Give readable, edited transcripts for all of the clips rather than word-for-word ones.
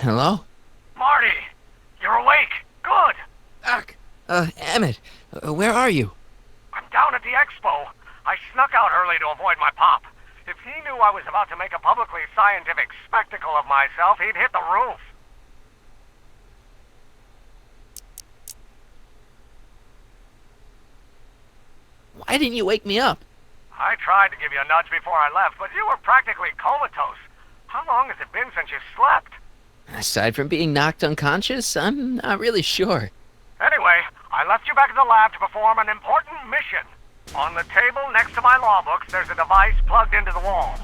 Hello? Marty! You're awake! Good! Doc! Emmett, where are you? I'm down at the expo. I snuck out early to avoid my pop. If he knew I was about to make a publicly scientific spectacle of myself, he'd hit the roof. Why didn't you wake me up? I tried to give you a nudge before I left, but you were practically comatose. How long has it been since you slept? Aside from being knocked unconscious, I'm not really sure. Anyway, I left you back at the lab to perform an important mission. On the table next to my law books, there's a device plugged into the wall.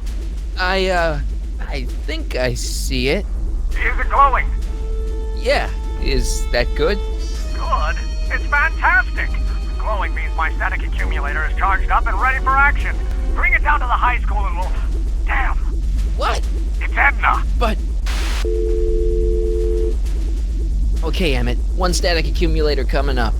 I think I see it. Is it glowing? Yeah, is that good? Good? It's fantastic! Glowing means my static accumulator is charged up and ready for action. Bring it down to the high school and we'll... Damn! What? It's Edna! But... Okay, Emmett, one static accumulator coming up.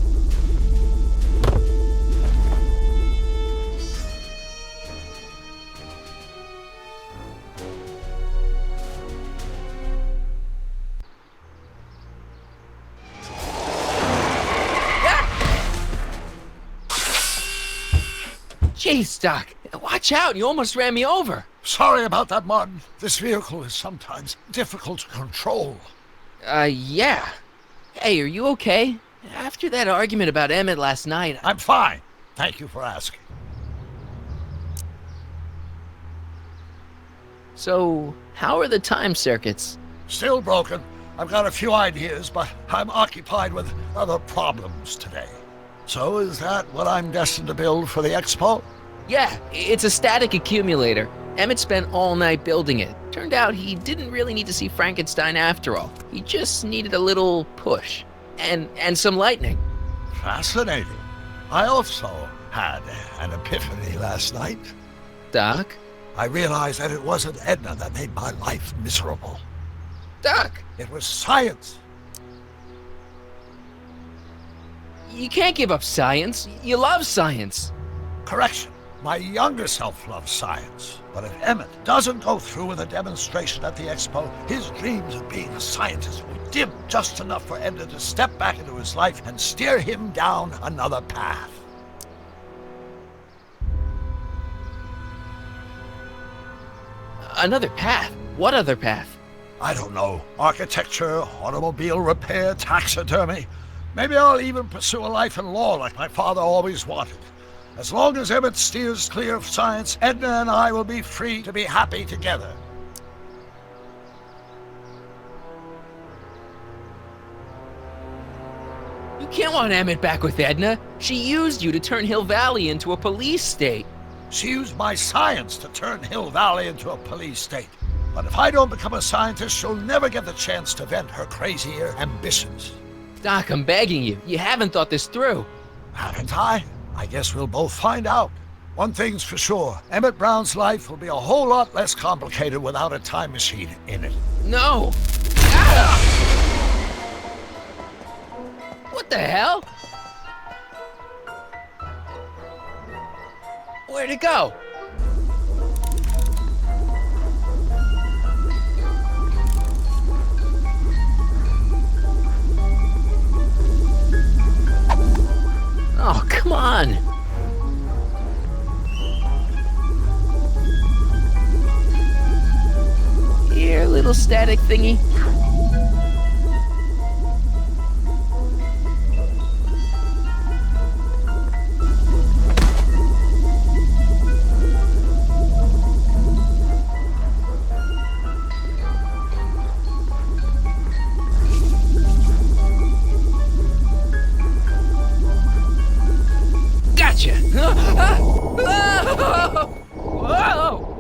Jeez, Doc, watch out, you almost ran me over. Sorry about that, Martin. This vehicle is sometimes difficult to control. Yeah. Hey, are you okay? After that argument about Emmett last night... I'm fine. Thank you for asking. So, how are the time circuits? Still broken. I've got a few ideas, but I'm occupied with other problems today. So is that what I'm destined to build for the expo? Yeah, it's a static accumulator. Emmett spent all night building it. Turned out he didn't really need to see Frankenstein after all. He just needed a little push. And some lightning. Fascinating. I also had an epiphany last night. Doc? I realized that it wasn't Edna that made my life miserable. Doc! It was science. You can't give up science. You love science. Correction. My younger self loves science. But if Emmett doesn't go through with a demonstration at the expo, his dreams of being a scientist will dim just enough for Edna to step back into his life and steer him down another path. Another path? What other path? I don't know. Architecture, automobile repair, taxidermy. Maybe I'll even pursue a life in law like my father always wanted. As long as Emmett steers clear of science, Edna and I will be free to be happy together. You can't want Emmett back with Edna. She used you to turn Hill Valley into a police state. She used my science to turn Hill Valley into a police state. But if I don't become a scientist, she'll never get the chance to vent her crazier ambitions. Doc, I'm begging you. You haven't thought this through. Haven't I? I guess we'll both find out. One thing's for sure, Emmett Brown's life will be a whole lot less complicated without a time machine in it. No! Ah! What the hell? Where'd it go? Oh, come on! Here, little static thingy. Gotcha! Whoa!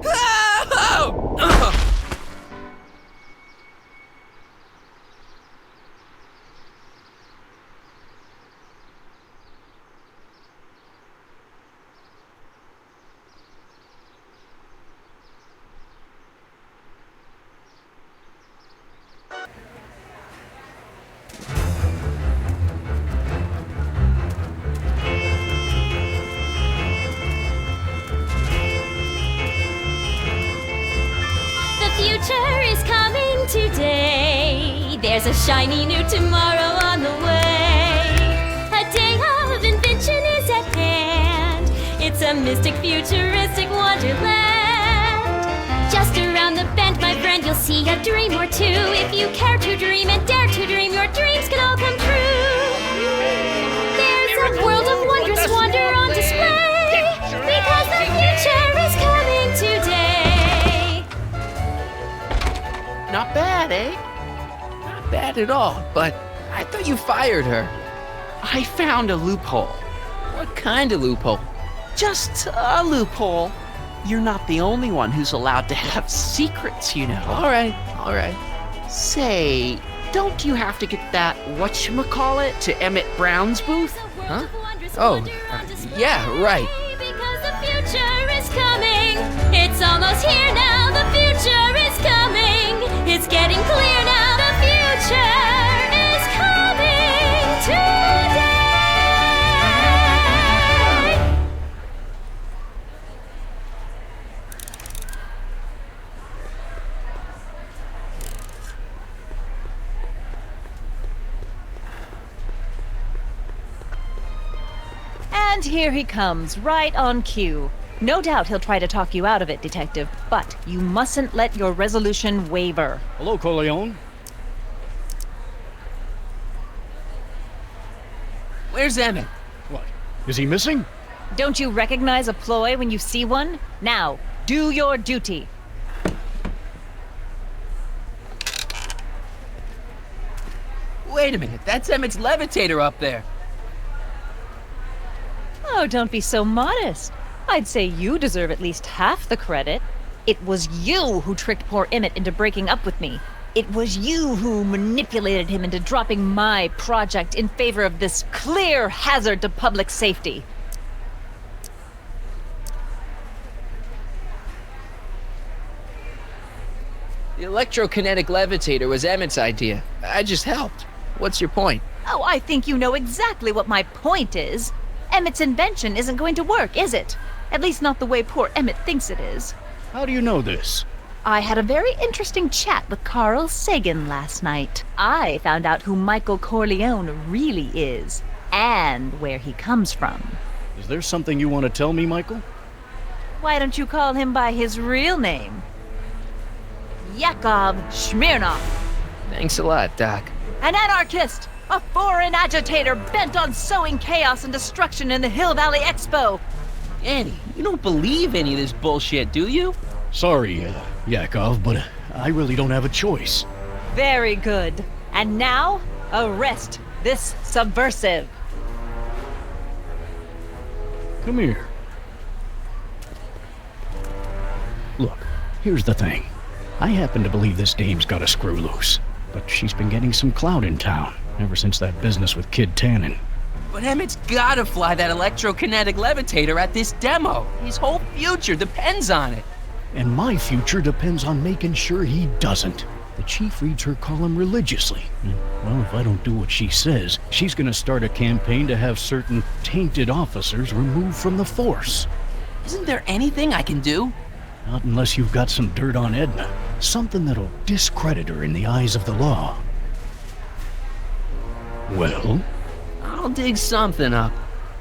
The future is coming today. There's a shiny new tomorrow on the way. A day of invention is at hand. It's a mystic, futuristic wonderland. Just around the bend, my friend, you'll see a dream or two. If you care to dream and dare to dream, your dreams can all come true. There's a world of wondrous wonder on display, because the future is coming today. Not bad, eh? Not bad at all, but I thought you fired her. I found a loophole. What kind of loophole? Just a loophole. You're not the only one who's allowed to have secrets, you know. All right. Say, don't you have to get that whatchamacallit to Emmett Brown's booth? Huh? Oh, yeah, right. Because the future is coming. It's almost here now. The future is coming. It's getting clear now. The future is coming today. And here he comes, right on cue. No doubt he'll try to talk you out of it, Detective, but you mustn't let your resolution waver. Hello, Corleone. Where's Emmett? What? Is he missing? Don't you recognize a ploy when you see one? Now, do your duty. Wait a minute, that's Emmett's levitator up there. Oh, don't be so modest. I'd say you deserve at least half the credit. It was you who tricked poor Emmett into breaking up with me. It was you who manipulated him into dropping my project in favor of this clear hazard to public safety. The electrokinetic levitator was Emmett's idea. I just helped. What's your point? Oh, I think you know exactly what my point is. Emmett's invention isn't going to work, is it? At least not the way poor Emmett thinks it is. How do you know this? I had a very interesting chat with Carl Sagan last night. I found out who Michael Corleone really is, and where he comes from. Is there something you want to tell me, Michael? Why don't you call him by his real name? Yakov Smirnov. Thanks a lot, Doc. An anarchist! A foreign agitator bent on sowing chaos and destruction in the Hill Valley Expo! Annie, you don't believe any of this bullshit, do you? Sorry, Yakov, but I really don't have a choice. Very good. And now, arrest this subversive. Come here. Look, here's the thing. I happen to believe this dame's got a screw loose, but she's been getting some clout in town ever since that business with Kid Tannen. But Emmett's gotta fly that electrokinetic levitator at this demo. His whole future depends on it. And my future depends on making sure he doesn't. The chief reads her column religiously. And, well, if I don't do what she says, she's gonna start a campaign to have certain tainted officers removed from the force. Isn't there anything I can do? Not unless you've got some dirt on Edna. Something that'll discredit her in the eyes of the law. Well? I'll dig something up.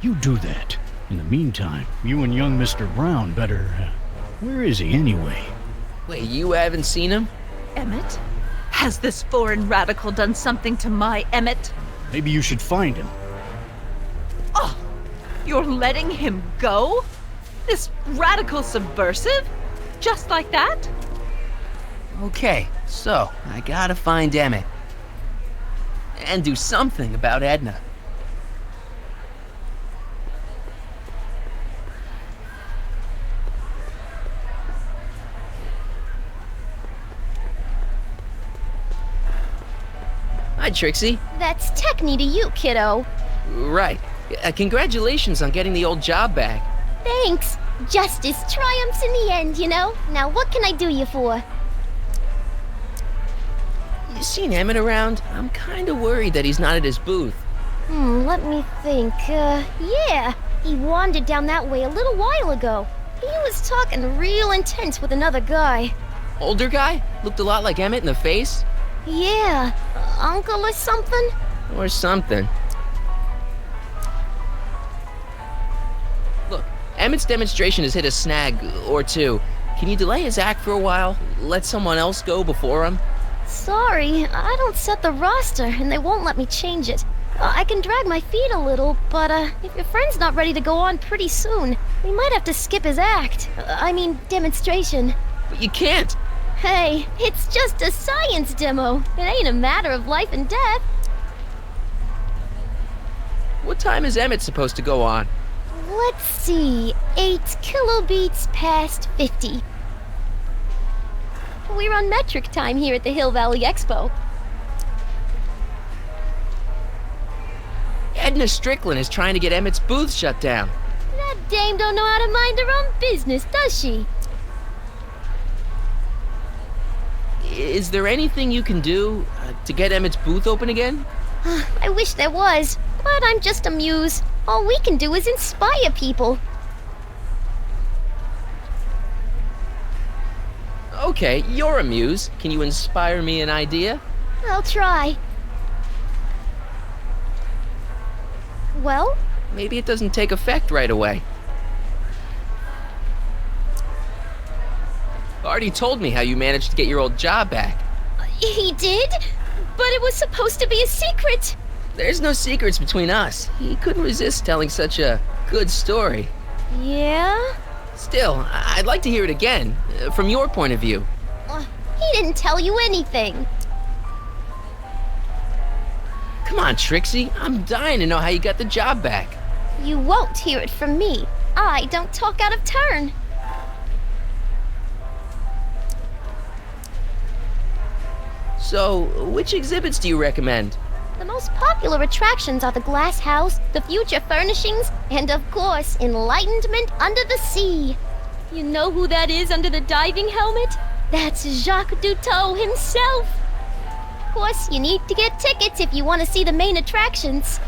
You do that. In the meantime, you and young Mr. Brown better... where is he anyway? Wait, you haven't seen him? Emmett? Has this foreign radical done something to my Emmett? Maybe you should find him. Oh! You're letting him go? This radical subversive? Just like that? Okay, so I gotta find Emmett. And do something about Edna. Hi, Trixie. That's Techni to you, kiddo. Right. Congratulations on getting the old job back. Thanks. Justice triumphs in the end, you know? Now what can I do you for? You seen Emmett around? I'm kinda worried that he's not at his booth. Let me think. Yeah. He wandered down that way a little while ago. He was talking real intense with another guy. Older guy? Looked a lot like Emmett in the face? Yeah, uncle or something? Or something. Look, Emmett's demonstration has hit a snag or two. Can you delay his act for a while? Let someone else go before him? Sorry, I don't set the roster, and they won't let me change it. I can drag my feet a little, but if your friend's not ready to go on pretty soon, we might have to skip his act. I mean, demonstration. But you can't. Hey, it's just a science demo. It ain't a matter of life and death. What time is Emmett supposed to go on? Let's see, 8 kilobeats past 50. We run metric time here at the Hill Valley Expo. Edna Strickland is trying to get Emmett's booth shut down. That dame don't know how to mind her own business, does she? Is there anything you can do to get Emmett's booth open again? I wish there was, but I'm just a muse. All we can do is inspire people. Okay, you're a muse. Can you inspire me an idea? I'll try. Well? Maybe it doesn't take effect right away. Artie told me how you managed to get your old job back. He did? But it was supposed to be a secret. There's no secrets between us. He couldn't resist telling such a good story. Yeah? Still, I'd like to hear it again, from your point of view. He didn't tell you anything. Come on, Trixie. I'm dying to know how you got the job back. You won't hear it from me. I don't talk out of turn. So, which exhibits do you recommend? The most popular attractions are the Glass House, the Future Furnishings, and of course, Enlightenment Under the Sea. You know who that is under the diving helmet? That's Jacques Duteau himself. Of course, you need to get tickets if you want to see the main attractions.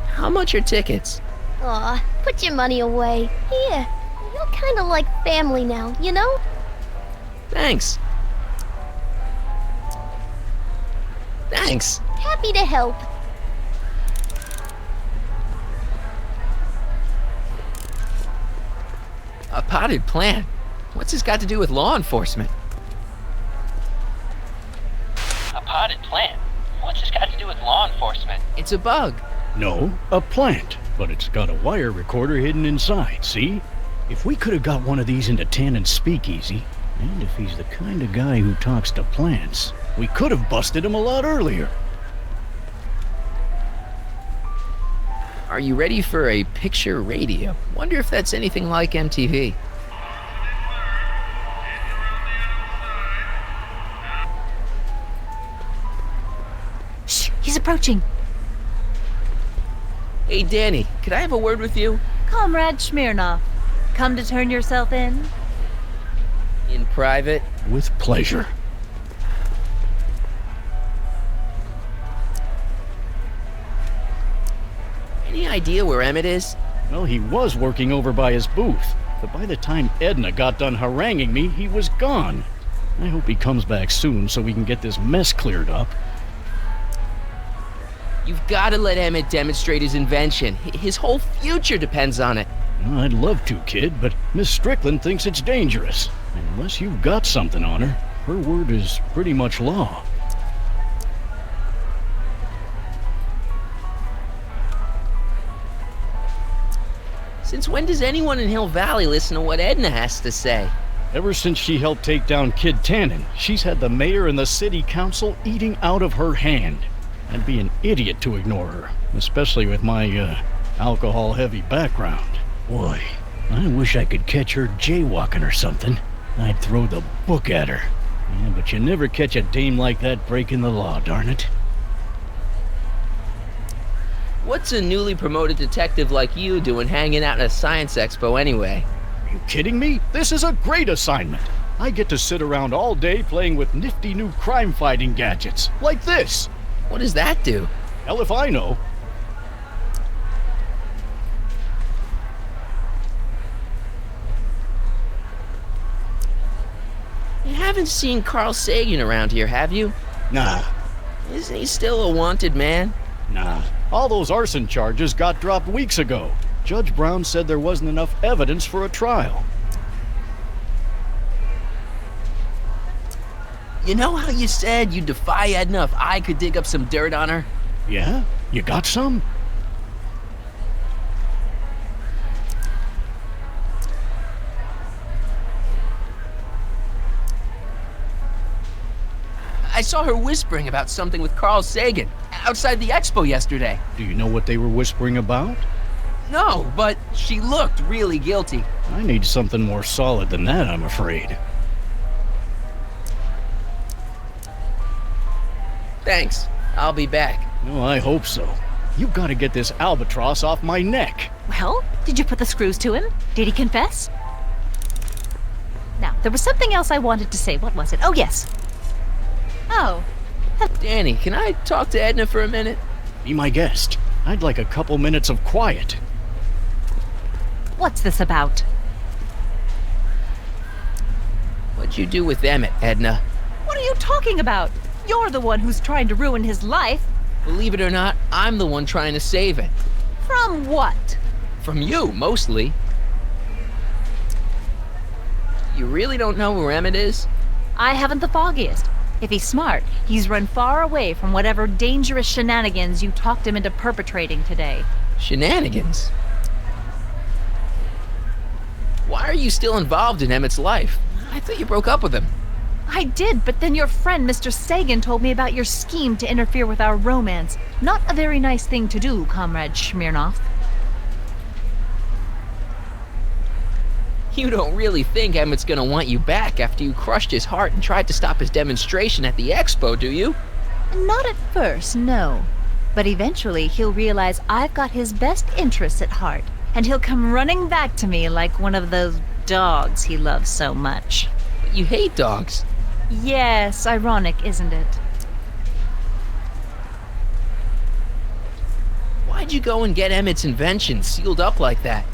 How much are tickets? Aw, put your money away. Here, you're kind of like family now, you know? Thanks. Thanks. Happy to help. A potted plant? What's this got to do with law enforcement? A potted plant? What's this got to do with law enforcement? It's a bug. No, a plant. But it's got a wire recorder hidden inside, see? If we could have got one of these into Tannen's speakeasy, and if he's the kind of guy who talks to plants, we could have busted him a lot earlier. Are you ready for a picture radio? Wonder if that's anything like MTV. Shh, he's approaching. Hey, Danny, could I have a word with you? Comrade Smirnov, come to turn yourself in? In private? With pleasure. Any idea where Emmett is? Well, he was working over by his booth, but by the time Edna got done haranguing me, he was gone. I hope he comes back soon so we can get this mess cleared up. You've got to let Emmett demonstrate his invention. His whole future depends on it. Well, I'd love to, kid, but Miss Strickland thinks it's dangerous. And unless you've got something on her, her word is pretty much law. Since when does anyone in Hill Valley listen to what Edna has to say? Ever since she helped take down Kid Tannen, she's had the mayor and the city council eating out of her hand. I'd be an idiot to ignore her, especially with my, alcohol-heavy background. Boy, I wish I could catch her jaywalking or something. I'd throw the book at her. Yeah, but you never catch a dame like that breaking the law, darn it. What's a newly promoted detective like you doing hanging out at a science expo anyway? Are you kidding me? This is a great assignment. I get to sit around all day playing with nifty new crime-fighting gadgets, like this. What does that do? Hell if I know. You haven't seen Carl Sagan around here, have you? Nah, Isn't he still a wanted man? nah. All those arson charges got dropped weeks ago. Judge Brown said there wasn't enough evidence for a trial. You know how you said you'd defy Edna if I could dig up some dirt on her? Yeah? You got some? I saw her whispering about something with Carl Sagan outside the expo yesterday. Do you know what they were whispering about? No, but she looked really guilty. I need something more solid than that, I'm afraid. Thanks. I'll be back. Oh, I hope so. You've got to get this albatross off my neck. Well, did you put the screws to him? Did he confess? Now, there was something else I wanted to say. What was it? Oh, yes. Oh. Danny, can I talk to Edna for a minute? Be my guest. I'd like a couple minutes of quiet. What's this about? What'd you do with Emmett, Edna? What are you talking about? You're the one who's trying to ruin his life. Believe it or not, I'm the one trying to save it. From what? From you, mostly. You really don't know where Emmett is? I haven't the foggiest. If he's smart, he's run far away from whatever dangerous shenanigans you talked him into perpetrating today. Shenanigans? Why are you still involved in Emmett's life? I thought you broke up with him. I did, but then your friend Mr. Sagan told me about your scheme to interfere with our romance. Not a very nice thing to do, Comrade Smirnoff. You don't really think Emmett's gonna want you back after you crushed his heart and tried to stop his demonstration at the expo, do you? Not at first, no. But eventually he'll realize I've got his best interests at heart, and he'll come running back to me like one of those dogs he loves so much. But you hate dogs. Yes, ironic, isn't it? Why'd you go and get Emmett's invention sealed up like that?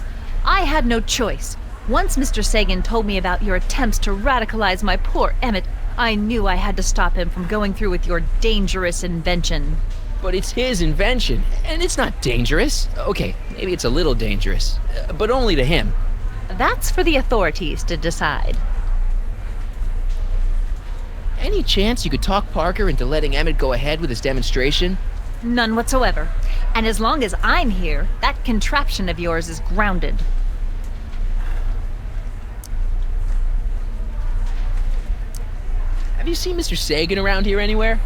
I had no choice. Once Mr. Sagan told me about your attempts to radicalize my poor Emmett, I knew I had to stop him from going through with your dangerous invention. But it's his invention, and it's not dangerous. Okay, maybe it's a little dangerous, but only to him. That's for the authorities to decide. Any chance you could talk Parker into letting Emmett go ahead with his demonstration? None whatsoever. And as long as I'm here, that contraption of yours is grounded. Have you seen Mr. Sagan around here anywhere?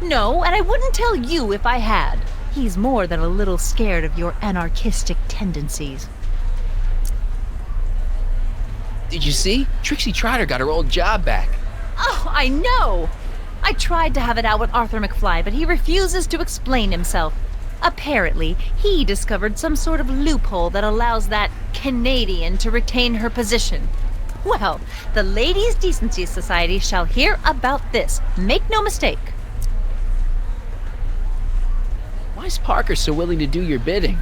No, and I wouldn't tell you if I had. He's more than a little scared of your anarchistic tendencies. Did you see? Trixie Trotter got her old job back. Oh, I know! I tried to have it out with Arthur McFly, but he refuses to explain himself. Apparently, he discovered some sort of loophole that allows that Canadian to retain her position. Well, the Ladies' Decency Society shall hear about this. Make no mistake. Why's Parker so willing to do your bidding?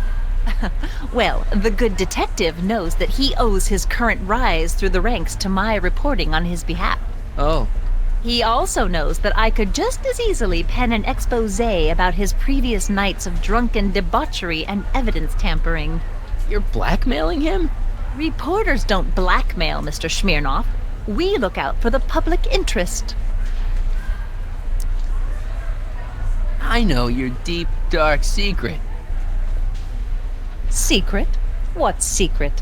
Well, the good detective knows that he owes his current rise through the ranks to my reporting on his behalf. Oh. He also knows that I could just as easily pen an exposé about his previous nights of drunken debauchery and evidence tampering. You're blackmailing him? Reporters don't blackmail, Mr. Smirnoff. We look out for the public interest. I know your deep, dark secret. Secret? What secret?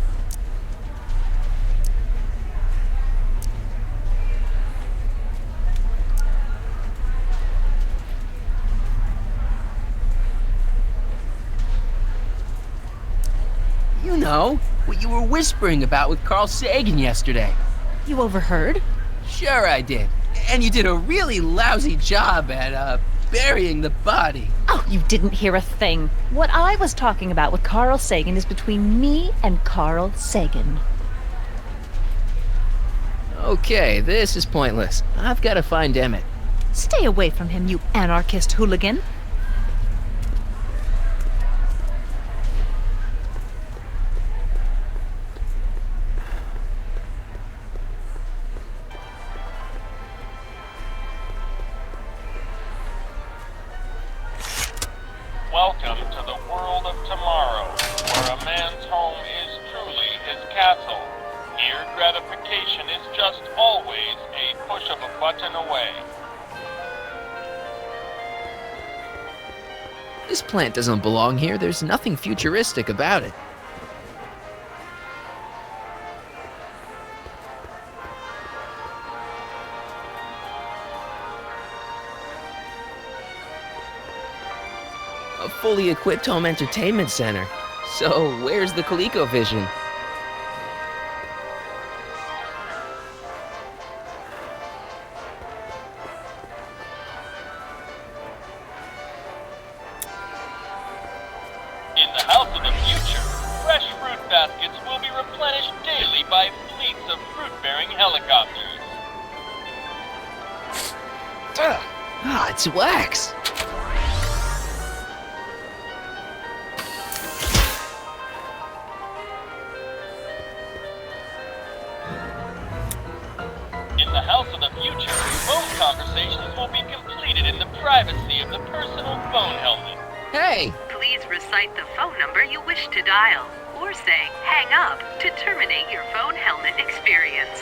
You know, what you were whispering about with Carl Sagan yesterday. You overheard? Sure I did. And you did a really lousy job at, burying the body. Oh, you didn't hear a thing. What I was talking about with Carl Sagan is between me and Carl Sagan. Okay, this is pointless. I've got to find Emmett. Stay away from him, you anarchist hooligan. Welcome to the world of tomorrow, where a man's home is truly his castle. Here, gratification is just always a push of a button away. This plant doesn't belong here. There's nothing futuristic about it. A fully equipped home entertainment center. So, where's the ColecoVision? In the house of the future, fresh fruit baskets will be replenished daily by fleets of fruit-bearing helicopters. Ah, it's wax. In the house of the future, phone conversations will be completed in the privacy of the personal phone helmet. Hey, Please recite the phone number you wish to dial, or say hang up to terminate your phone helmet experience.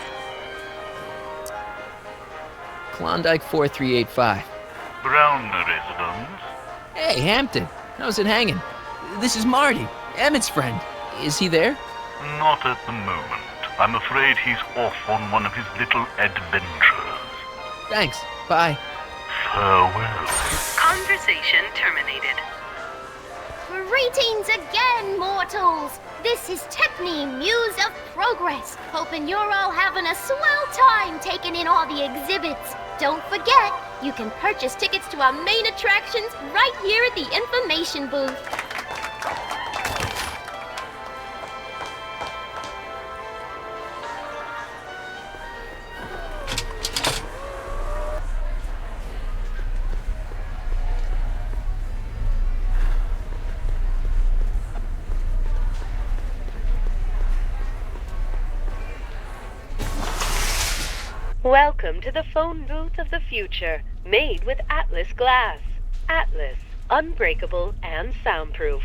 Klondike 4385. Brown residence. Hey, Hampton. How's it hanging? This is Marty, Emmett's friend. Is he there? Not at the moment. I'm afraid he's off on one of his little adventures. Thanks. Bye. Farewell. Conversation terminated. Greetings again, mortals! This is Techni, Muse of Progress. Hoping you're all having a swell time taking in all the exhibits. Don't forget, you can purchase tickets to our main attractions right here at the information booth. Welcome to the phone booth of the future, made with Atlas glass. Atlas, unbreakable and soundproof.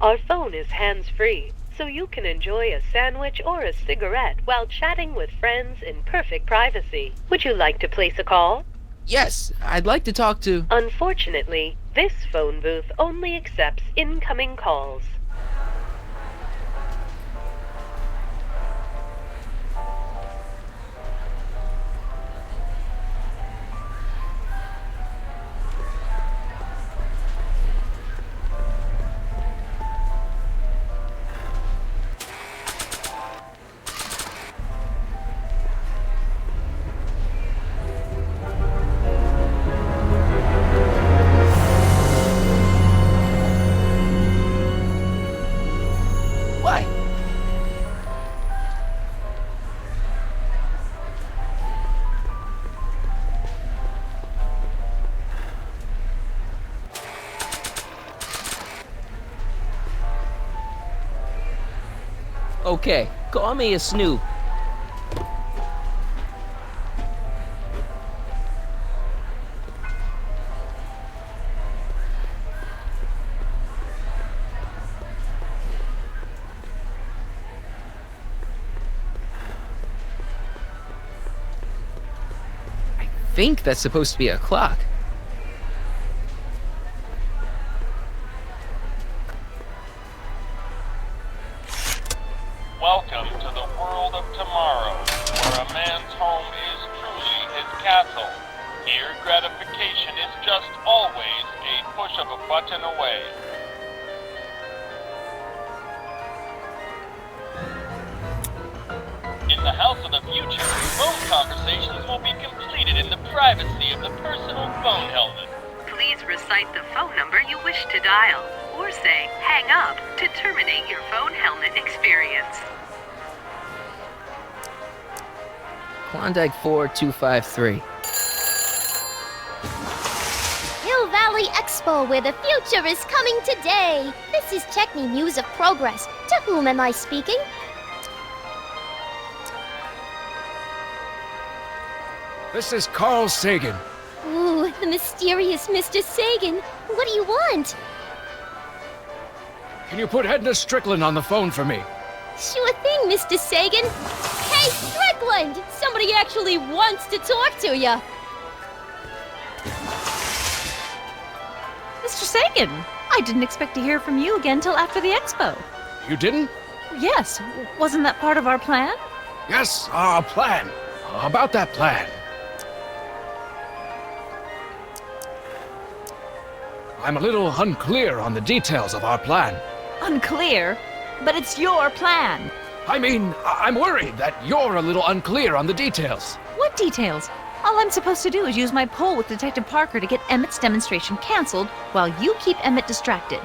Our phone is hands-free, so you can enjoy a sandwich or a cigarette while chatting with friends in perfect privacy. Would you like to place a call? Yes, I'd like to talk to... Unfortunately, this phone booth only accepts incoming calls. Why? Okay, call me a snoop. I think that's supposed to be a clock. Welcome to the world of tomorrow, where a man's home is truly his castle. Here, gratification is just always a push of a button away. In the house of the future, phone conversations will be completed in the privacy of the personal phone helmet. Please recite the phone number you wish to dial, or say hang up to terminate your phone helmet experience. Klondike 4253. Hill Valley Expo, where the future is coming today. This is Techni, Muse of Progress. To whom am I speaking? This is Carl Sagan. Ooh, the mysterious Mr. Sagan. What do you want? can you put Edna Strickland on the phone for me? Sure thing, Mr. Sagan. Hey, Strickland! Somebody actually wants to talk to you. Mr. Sagan, I didn't expect to hear from you again till after the expo. You didn't? Yes, wasn't that part of our plan? Yes, our plan. About that plan. I'm a little unclear on the details of our plan. Unclear? But it's your plan. I mean, I'm worried that you're a little unclear on the details. What details? All I'm supposed to do is use my poll with Detective Parker to get Emmett's demonstration canceled while you keep Emmett distracted.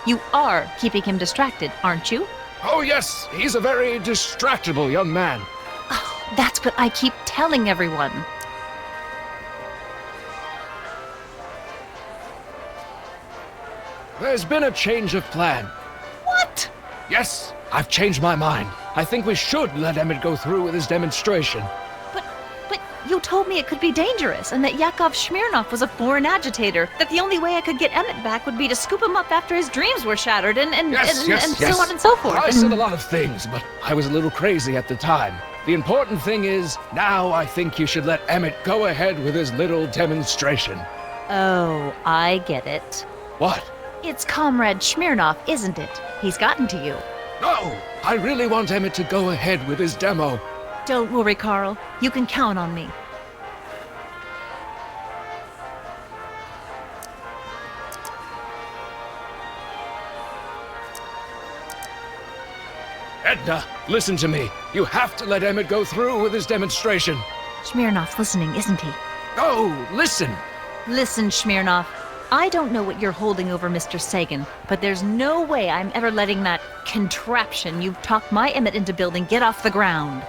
You are keeping him distracted, aren't you? Oh yes, he's a very distractible young man. Oh, that's what I keep telling everyone. There's been a change of plan. What? Yes, I've changed my mind. I think we should let Emmett go through with his demonstration. But you told me it could be dangerous, and that Yakov Smirnov was a foreign agitator, that the only way I could get Emmett back would be to scoop him up after his dreams were shattered, and so on and so forth. I said a lot of things, but I was a little crazy at the time. The important thing is, now I think you should let Emmett go ahead with his little demonstration. Oh, I get it. What? It's Comrade Smirnov, isn't it? He's gotten to you. No! I really want Emmett to go ahead with his demo. Don't worry, Carl. You can count on me. Edna, listen to me. You have to let Emmett go through with his demonstration. Smirnov's listening, isn't he? No, listen. Listen, Smirnov. I don't know what you're holding over Mr. Sagan, but there's no way I'm ever letting that contraption you've talked my Emmett into building get off the ground.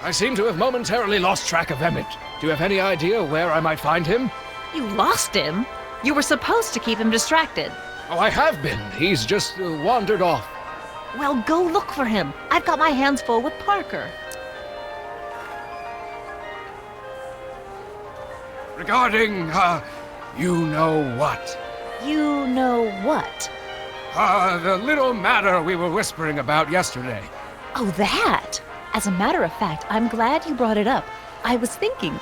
I seem to have momentarily lost track of Emmett. Do you have any idea where I might find him? You lost him? You were supposed to keep him distracted. Oh, I have been. He's just wandered off. Well, go look for him. I've got my hands full with Parker. Regarding, you know what? You know what? The little matter we were whispering about yesterday. Oh, that! As a matter of fact, I'm glad you brought it up. I was thinking,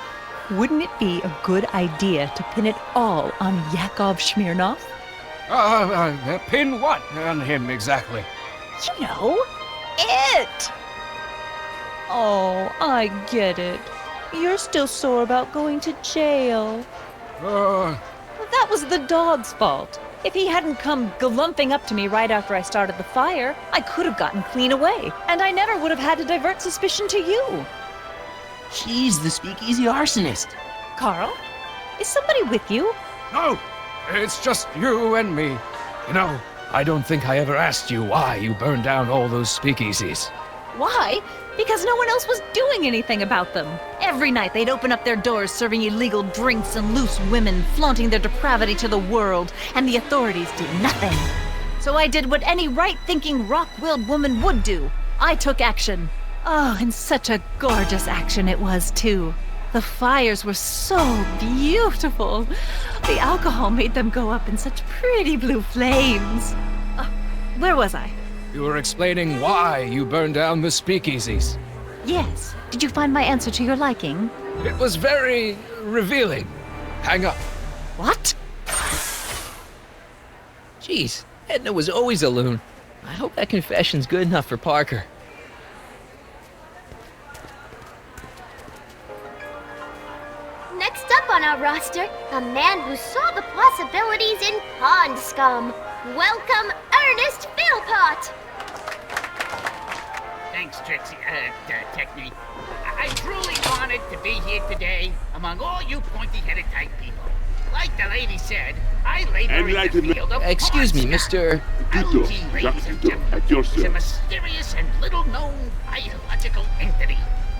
wouldn't it be a good idea to pin it all on Yakov Smirnov? Pin what on him exactly? You know, it! Oh, I get it. You're still sore about going to jail. That was the dog's fault. If he hadn't come galumping up to me right after I started the fire, I could have gotten clean away, and I never would have had to divert suspicion to you. She's the speakeasy arsonist. Carl, is somebody with you? No, it's just you and me. You know, I don't think I ever asked you why you burned down all those speakeasies. Why? Because no one else was doing anything about them. Every night they'd open up their doors serving illegal drinks and loose women, flaunting their depravity to the world, and the authorities did nothing. So I did what any right-thinking, rock-willed woman would do. I took action. Oh, and such a gorgeous action it was, too. The fires were so beautiful. The alcohol made them go up in such pretty blue flames. Where was I? You were explaining why you burned down the speakeasies. Yes. Did you find my answer to your liking? It was very revealing. Hang up. What? Jeez, Edna was always a loon. I hope that confession's good enough for Parker. Next up on our roster, a man who saw the possibilities in pond scum. Welcome, Ernest Philpott! Thanks, Trixie, Techne. I truly wanted to be here today among all you pointy-headed type people. Like the lady said, I labor in the field of Excuse me, pond scum. Mr. Algae, ladies and gentlemen, is a mysterious and little-known biological entity.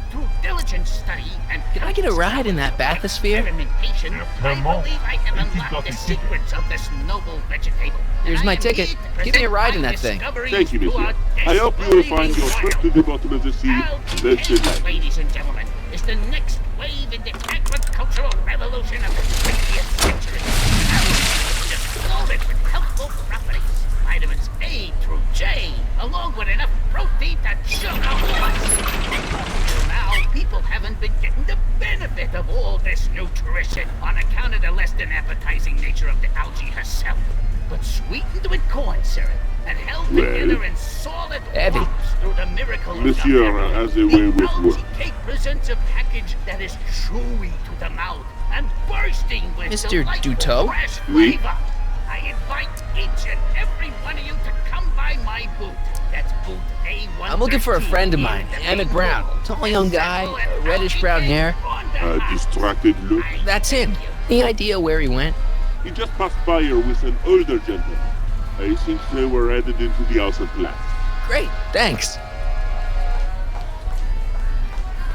Through diligent study and Can I get a ride in that bathysphere? experimentation, I believe I can unlock the secrets of this noble vegetable. Here's my I am ticket. here to Give me a present ride in my that thing. discoveries Thank you, to monsieur. our I hope you will desperately find your trip to the bottom of the sea. Algae, That's good night. ladies and gentlemen, is the next wave in the aquaculture agricultural revolution of the 20th century. Just loaded with healthful properties. Vitamins A through J, along with enough protein to choke out once. Till now, people haven't been getting the benefit of all this nutrition on account of the less than appetizing nature of the algae herself. But sweetened with corn syrup and held together in solid lumps through the miracle of Monsieur has a way with algae work. cake presents a package that is chewy to the mouth and bursting with Mr. delightful Duteau? fresh Oui. flavor. I invite each and every one of you to come by my booth. That's booth A113. I'm looking for a friend of mine, Emmett Brown. Tall young guy, reddish brown hair. A distracted look. That's him. Any idea where he went? He just passed by here with an older gentleman. I think they were headed into the House of Glass. Great, thanks.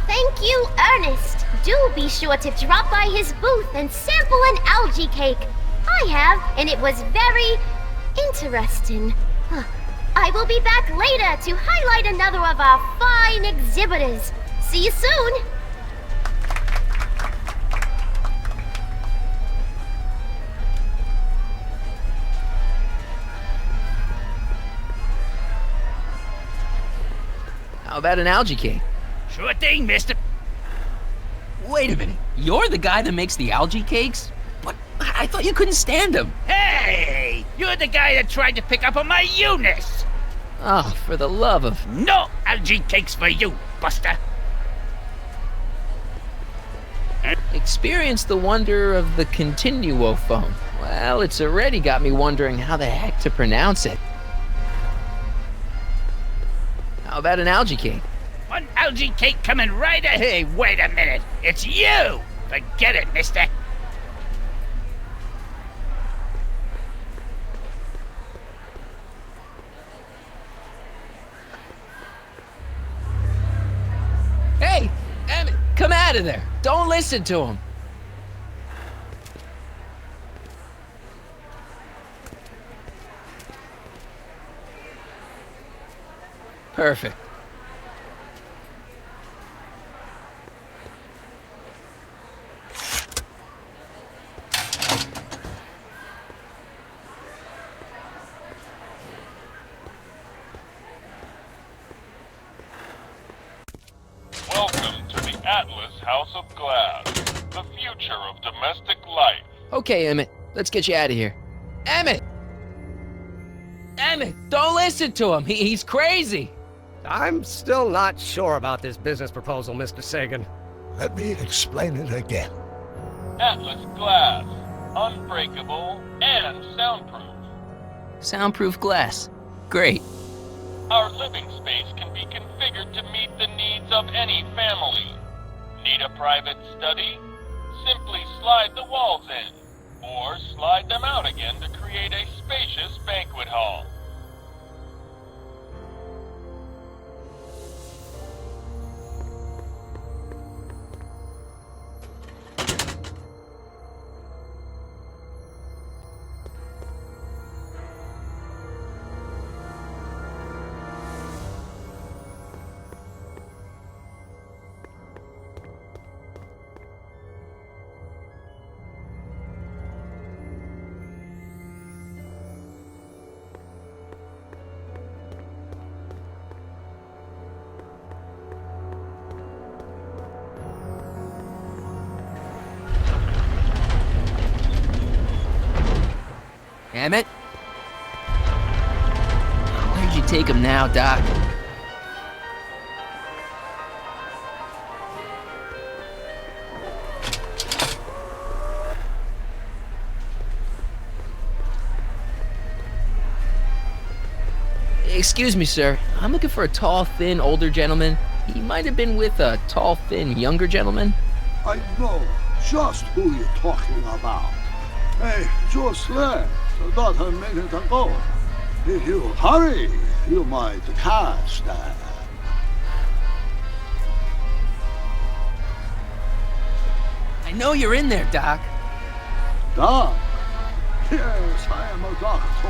Thank you, Ernest. Do be sure to drop by his booth and sample an algae cake. I have, and it was very interesting. I will be back later to highlight another of our fine exhibitors. See you soon. How about an algae cake? Sure thing, mister. Wait a minute. You're the guy that makes the algae cakes? What? I thought you couldn't stand them. Hey! You're the guy that tried to pick up on my Eunice! Oh, for the love of... No algae cakes for you, Buster! Experience the wonder of the continuo phone. Well, it's already got me wondering how the heck to pronounce it. How about an algae cake? One algae cake coming right ahead. Hey, wait a minute. It's you! Forget it, mister. Hey, Emmett, come out of there. Don't listen to him. Perfect. Welcome to the Atlas House of Glass, the future of domestic life. Okay, Emmett, let's get you out of here. Emmett! Emmett, don't listen to him. He's crazy. I'm still not sure about this business proposal, Mr. Sagan. Let me explain it again. Atlas Glass, unbreakable and soundproof. Soundproof glass. Great. Our living space can be configured to meet the needs of any family. Need a private study? Simply slide the walls in, or slide them out again to create a spacious banquet hall. Emmett? Where'd you take him now, Doc? Excuse me, sir. I'm looking for a tall, thin, older gentleman. He might have been with a tall, thin, younger gentleman. I know just who you're talking about. Hey, just left about a minute ago. If you hurry, you might catch that. I know you're in there, Doc. Doc? Yes, I am a doctor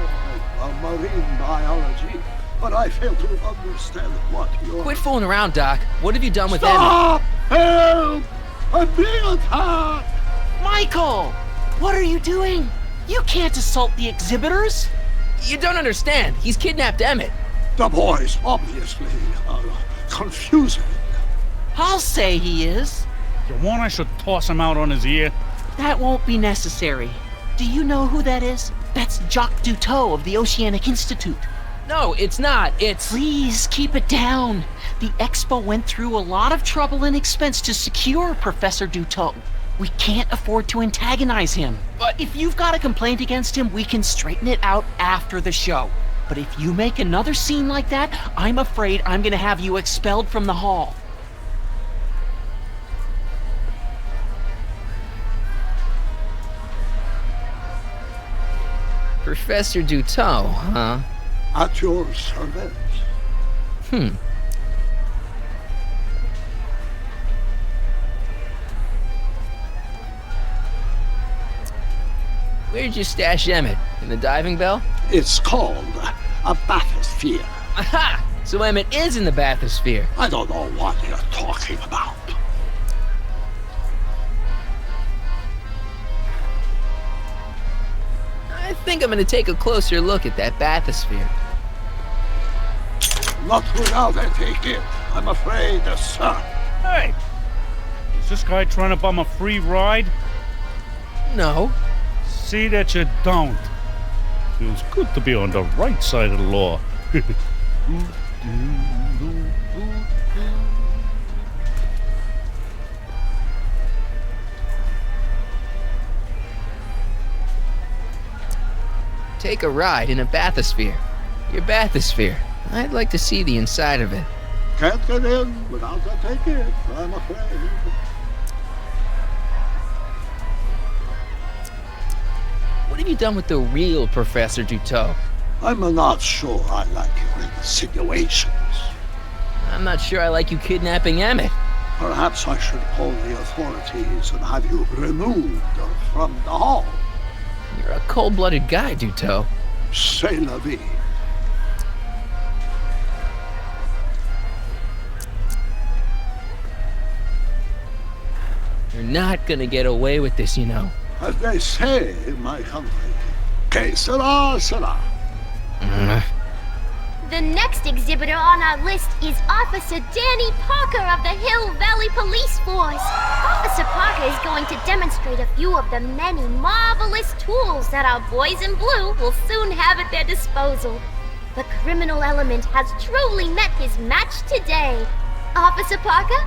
of marine biology, but I fail to understand what you're... Quit fooling around, Doc. What have you done with Stop! Help! I'm being attacked! Michael! What are you doing? You can't assault the exhibitors! You don't understand. He's kidnapped Emmett. The boy's obviously confusing. I'll say he is. You want I should toss him out on his ear? That won't be necessary. Do you know who that is? That's Jacques Duteau of the Oceanic Institute. No, it's not. It's... Please, keep it down. The Expo went through a lot of trouble and expense to secure Professor Duteau. We can't afford to antagonize him. But if you've got a complaint against him, we can straighten it out after the show. But if you make another scene like that, I'm afraid I'm gonna have you expelled from the hall. Professor Duteau, huh? At your service. Where'd you stash Emmett? In the diving bell? It's called a bathysphere. Aha! So Emmett is in the bathysphere. I don't know what you're talking about. I think I'm gonna take a closer look at that bathysphere. Not without a ticket, I'm afraid, sir. Hey! Is this guy trying to bum a free ride? No. See that you don't. Feels good to be on the right side of the law. Take a ride in a bathysphere. Your bathysphere. I'd like to see the inside of it. Can't get in without a ticket, I'm afraid. What have you done with the real Professor Duteau? I'm not sure I like your insinuations. I'm not sure I like you kidnapping Emmett. Perhaps I should call the authorities and have you removed from the hall. You're a cold-blooded guy, Duteau. C'est la vie. You're not gonna get away with this, you know. As they say in my country, que sera, sera. The next exhibitor on our list is Officer Danny Parker of the Hill Valley Police Force. Officer Parker is going to demonstrate a few of the many marvelous tools that our boys in blue will soon have at their disposal. The criminal element has truly met his match today. Officer Parker?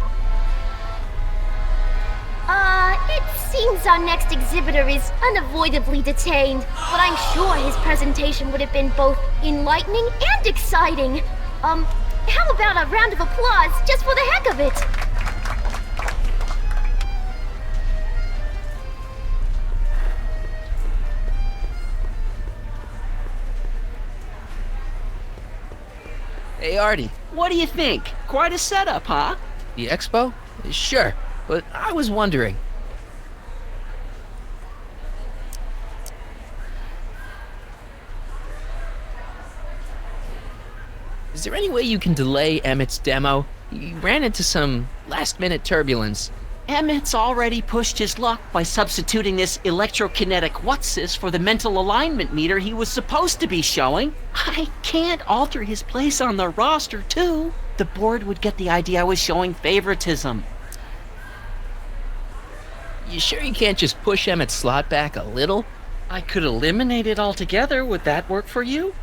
It seems our next exhibitor is unavoidably detained, but I'm sure his presentation would have been both enlightening and exciting. How about a round of applause just for the heck of it? Hey, Artie. What do you think? Quite a setup, huh? The expo? Sure, but I was wondering. Is there any way you can delay Emmett's demo? He ran into some last-minute turbulence. Emmett's already pushed his luck by substituting this electrokinetic what's-this for the mental alignment meter he was supposed to be showing. I can't alter his place on the roster, too. The board would get the idea I was showing favoritism. You sure you can't just push Emmett's slot back a little? I could eliminate it altogether. Would that work for you?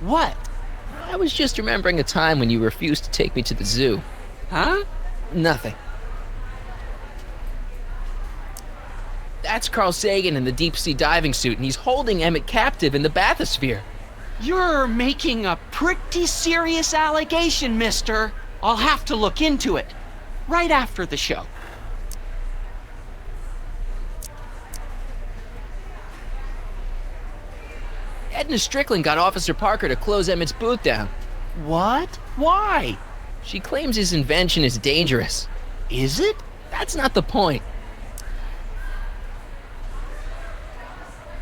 What? I was just remembering a time when you refused to take me to the zoo. Huh? Nothing. That's Carl Sagan in the deep-sea diving suit, and he's holding Emmett captive in the bathysphere. You're making a pretty serious allegation, mister. I'll have to look into it. Right after the show. Edna Strickland got Officer Parker to close Emmett's booth down. What? Why? She claims his invention is dangerous. Is it? That's not the point.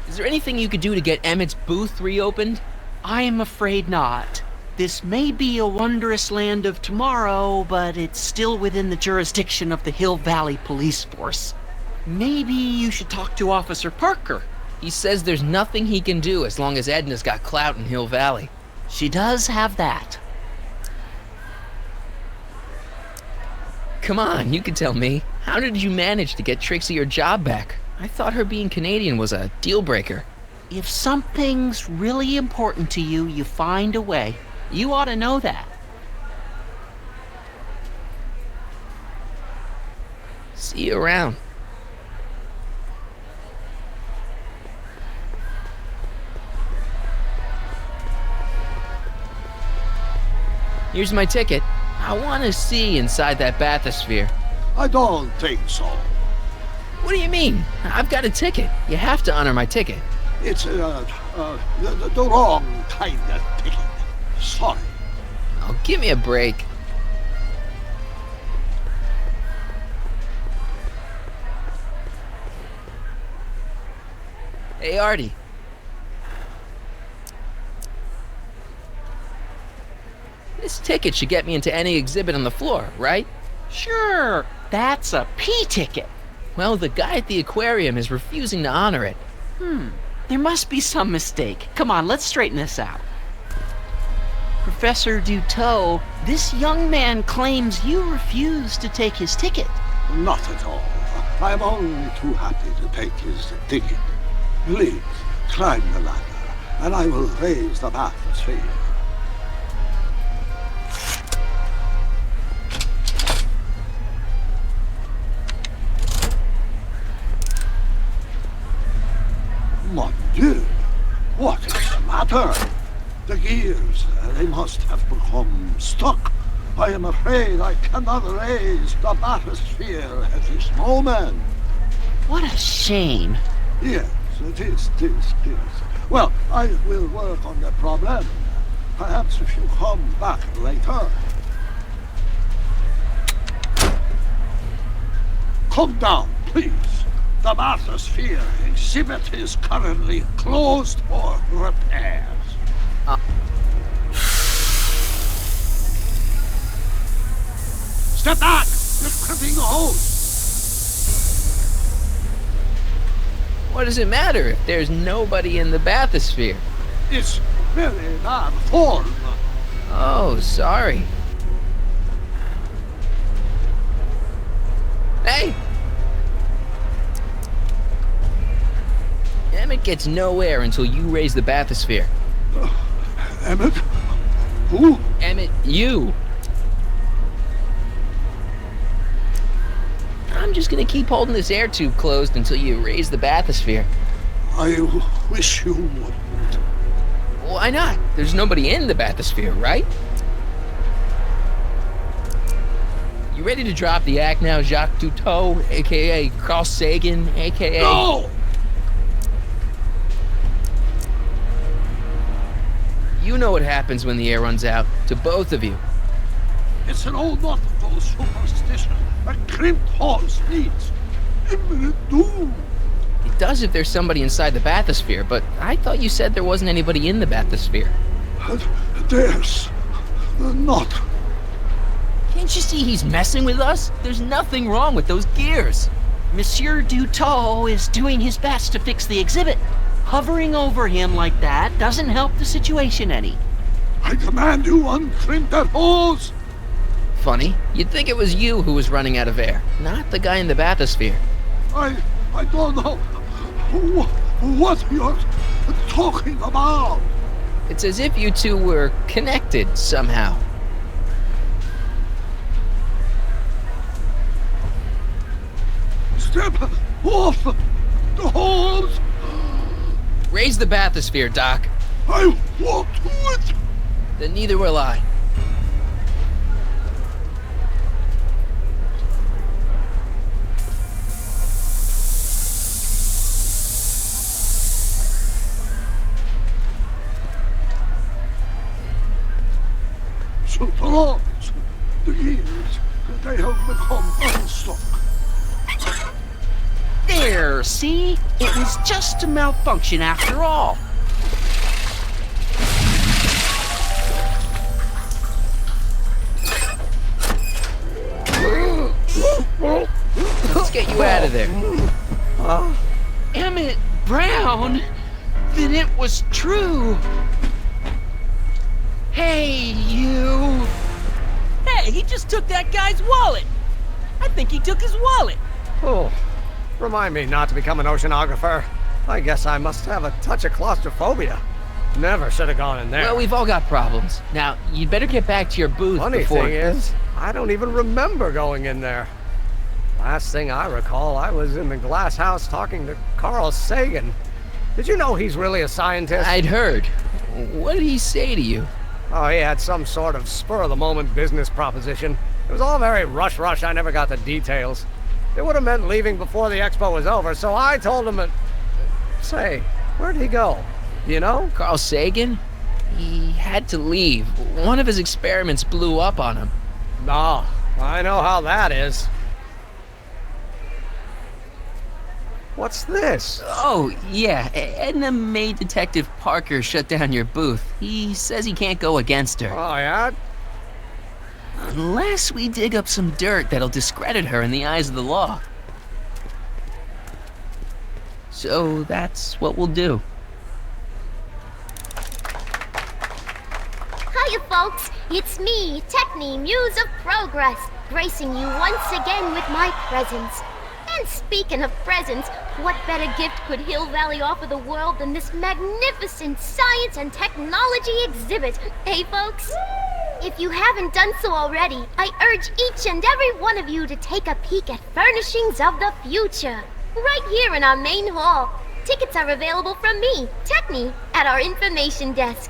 Is there anything you could do to get Emmett's booth reopened? I am afraid not. This may be a wondrous land of tomorrow, but it's still within the jurisdiction of the Hill Valley Police Force. Maybe you should talk to Officer Parker. He says there's nothing he can do as long as Edna's got clout in Hill Valley. She does have that. Come on, you can tell me. How did you manage to get Trixie her job back? I thought her being Canadian was a deal breaker. If something's really important to you, you find a way. You ought to know that. See you around. Here's my ticket. I want to see inside that bathysphere. I don't think so. What do you mean? I've got a ticket. You have to honor my ticket. It's the wrong kind of ticket. Sorry. Oh, give me a break. Hey, Artie. This ticket should get me into any exhibit on the floor, right? Sure, that's a P ticket. Well, the guy at the aquarium is refusing to honor it. There must be some mistake. Come on, let's straighten this out. Professor Duteau, this young man claims you refused to take his ticket. Not at all. I'm only too happy to take his ticket. Please, climb the ladder, and I will raise the bathysphere. Mon Dieu! What is the matter? The gears, they must have become stuck. I am afraid I cannot raise the bathysphere at this moment. What a shame. Yes, it is. Well, I will work on the problem. Perhaps if you come back later. Come down, please. The bathysphere exhibit is currently closed for repairs. Step back! You're crimping the hose! What does it matter if there's nobody in the bathysphere? It's very bad form. Oh, sorry. Hey! Emmett gets no air until you raise the bathysphere. Emmett? Who? Emmett, you! I'm just gonna keep holding this air tube closed until you raise the bathysphere. I wish you wouldn't. Why not? There's nobody in the bathysphere, right? You ready to drop the act now, Jacques Duteau, a.k.a. Carl Sagan, a.k.a. No! You know what happens when the air runs out, to both of you. It's an old nautical superstition. A crimped hose needs imminent doom. It does if there's somebody inside the bathysphere, but I thought you said there wasn't anybody in the bathysphere. There's not. Can't you see he's messing with us? There's nothing wrong with those gears. Monsieur Duteau is doing his best to fix the exhibit. Hovering over him like that doesn't help the situation any. I demand you uncrimp that hose. Funny, you'd think it was you who was running out of air, not the guy in the bathysphere. I don't know what you're talking about. It's as if you two were connected somehow. Step off the hose. Raise the bathysphere, Doc. I won't do it. Then neither will I. So the gears, they have become unstuck. There, see? It was just a malfunction after all. Let's get you out of there. Brown? Then it was true. Hey, you. Hey, he just took that guy's wallet. I think he took his wallet. Oh, remind me not to become an oceanographer. I guess I must have a touch of claustrophobia. Never should have gone in there. Well, we've all got problems. Now, you'd better get back to your booth Funny before... thing is, I don't even remember going in there. Last thing I recall, I was in the glass house talking to Carl Sagan. Did you know he's really a scientist? I'd heard. What did he say to you? Oh, he had some sort of spur-of-the-moment business proposition. It was all very rush. I never got the details. It would have meant leaving before the expo was over, so I told him that... Say, where'd he go? You know? Carl Sagan? He had to leave. One of his experiments blew up on him. No, I know how that is. What's this? Oh, yeah. Edna made Detective Parker shut down your booth. He says he can't go against her. Oh, yeah? Unless we dig up some dirt that'll discredit her in the eyes of the law. So that's what we'll do. Hiya, folks. It's me, Techni, Muse of Progress, gracing you once again with my presence. And speaking of presents, what better gift could Hill Valley offer the world than this magnificent science and technology exhibit? Hey, folks? If you haven't done so already, I urge each and every one of you to take a peek at Furnishings of the Future, right here in our main hall. Tickets are available from me, Techni, at our information desk.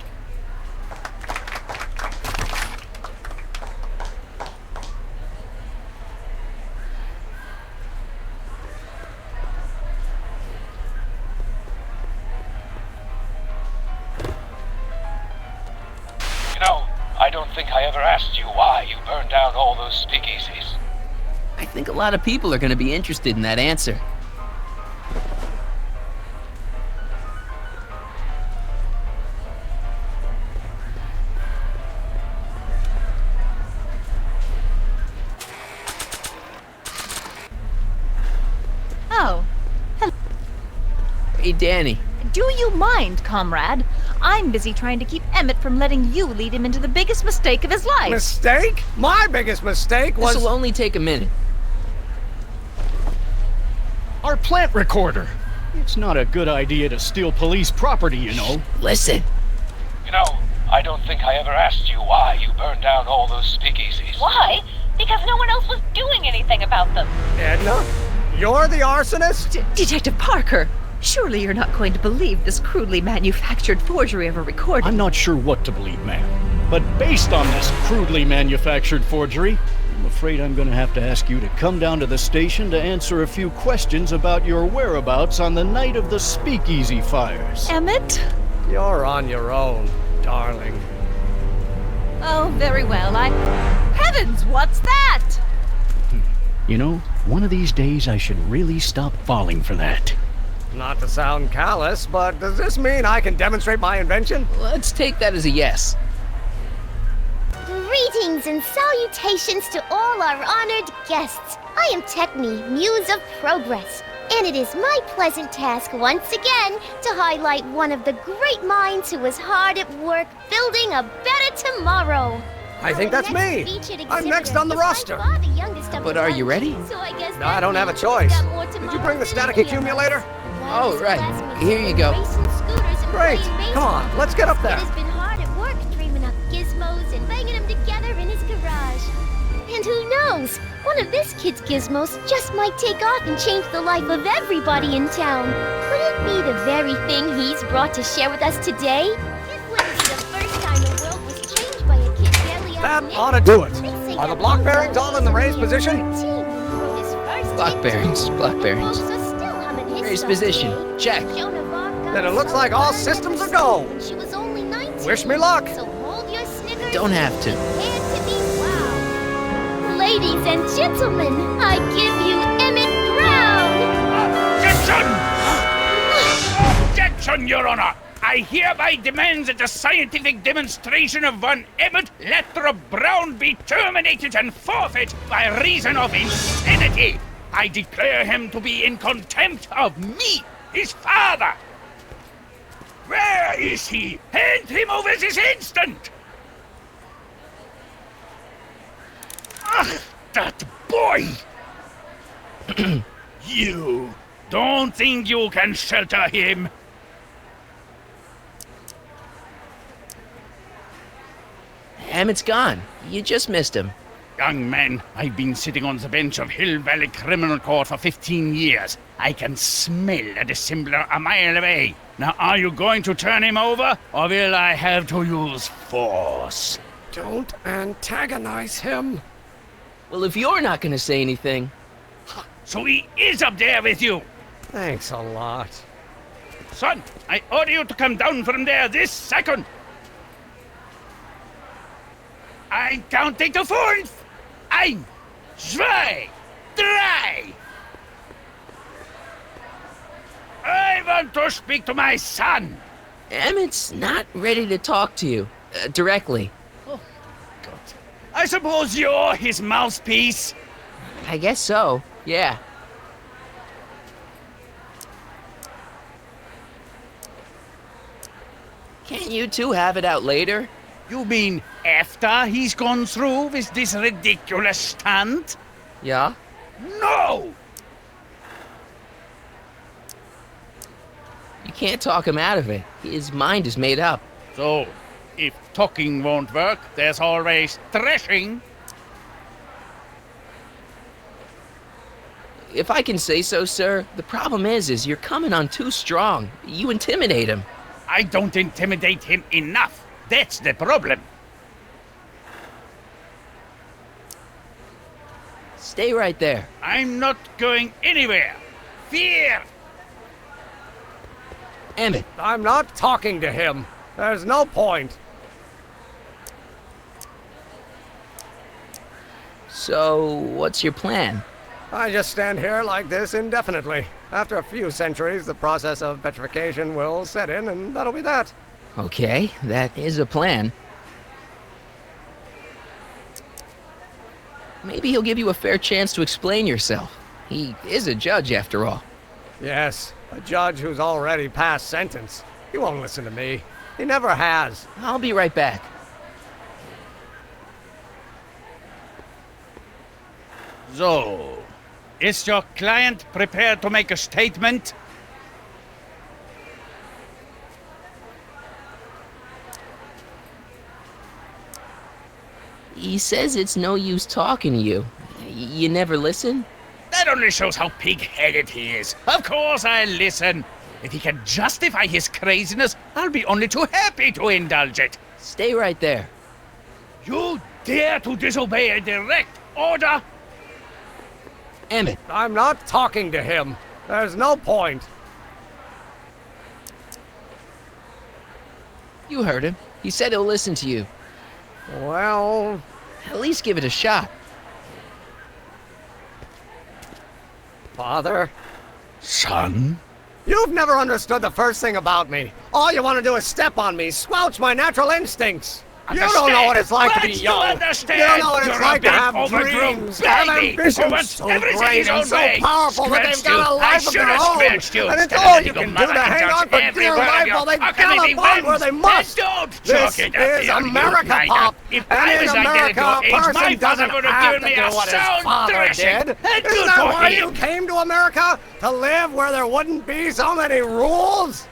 You know, I don't think I ever asked you why you burned down all those speakeasies. I think a lot of people are going to be interested in that answer. Oh. Hello. Hey, Danny. Do you mind, comrade? I'm busy trying to keep Emmett from letting you lead him into the biggest mistake of his life. Mistake? My biggest mistake was... This'll only take a minute. Our plant recorder. It's not a good idea to steal police property, you know. Listen. You know, I don't think I ever asked you why you burned down all those speakeasies. Why? Because no one else was doing anything about them. Edna? You're the arsonist? Detective Parker, surely you're not going to believe this crudely manufactured forgery of a recording. I'm not sure what to believe, ma'am. But based on this crudely manufactured forgery, I'm afraid I'm going to have to ask you to come down to the station to answer a few questions about your whereabouts on the night of the speakeasy fires. Emmett? You're on your own, darling. Oh, very well. Heavens, what's that? You know, one of these days I should really stop falling for that. Not to sound callous, but does this mean I can demonstrate my invention? Let's take that as a yes. Greetings and salutations to all our honored guests. I am Techni, Muse of Progress, and it is my pleasant task once again to highlight one of the great minds who was hard at work building a better tomorrow. I think that's me. I'm next on the roster. But are you ready? No, I don't have a choice. Did you bring the static accumulator? Oh, right. Here you go. Great. Come on, let's get up there. He's been hard at work dreaming up gizmos and banging them together in his garage. And who knows? One of this kid's gizmos just might take off and change the life of everybody in town. Could it be the very thing he's brought to share with us today? This wouldn't be the first time the world was changed by a kid barely That out ought to do it. Are the block bearings all in the raised position? Block bearings, block bearings. Raised position, check. Then it looks like all systems are go. Wish me luck. Don't have to. Ladies and gentlemen, I give you Emmett Brown! Objection, Your Honor! I hereby demand that the scientific demonstration of one Emmett Lathrop Brown be terminated and forfeit by reason of insanity. I declare him to be in contempt of me, his father! Where is he? Hand him over this instant! Ugh, that boy! You don't think you can shelter him? Emmett's gone. You just missed him. Young man, I've been sitting on the bench of Hill Valley Criminal Court for 15 years. I can smell a dissembler a mile away. Now, are you going to turn him over, or will I have to use force? Don't antagonize him. Well, if you're not gonna say anything... So he is up there with you? Thanks a lot. Son, I order you to come down from there this second. I'm counting to 4. 1, 2, 3. I want to speak to my son. Emmett's not ready to talk to you, directly. Oh, God. I suppose you're his mouthpiece? I guess so, yeah. Can't you two have it out later? You mean after he's gone through with this ridiculous stunt? Yeah? No! You can't talk him out of it. His mind is made up. So, if talking won't work, there's always thrashing. If I can say so, sir, the problem is you're coming on too strong. You intimidate him. I don't intimidate him enough. That's the problem. Stay right there. I'm not going anywhere. Fear! Emmett. I'm not talking to him. There's no point. So, what's your plan? I just stand here like this indefinitely. After a few centuries, the process of petrification will set in, and that'll be that. Okay, that is a plan. Maybe he'll give you a fair chance to explain yourself. He is a judge, after all. Yes, a judge who's already passed sentence. He won't listen to me. He never has. I'll be right back. So, is your client prepared to make a statement? He says it's no use talking to you. You never listen? That only shows how pig-headed he is. Of course I'll listen. If he can justify his craziness, I'll be only too happy to indulge it. Stay right there. You dare to disobey a direct order? Emmett. I'm not talking to him. There's no point. You heard him. He said he'll listen to you. Well... At least give it a shot. Father? Son? You've never understood the first thing about me. All you want to do is step on me, squelch my natural instincts. You don't know what it's like to be young. You don't know what it's like to have dreams, to have ambitions so great and so powerful that they've got a life of their own. And it's all you can do to hang on for dear life while they've got where they must. This is America, Pop. And in America, a person doesn't have to do what his father did. Isn't that why you came to America? To live where there wouldn't be so many rules?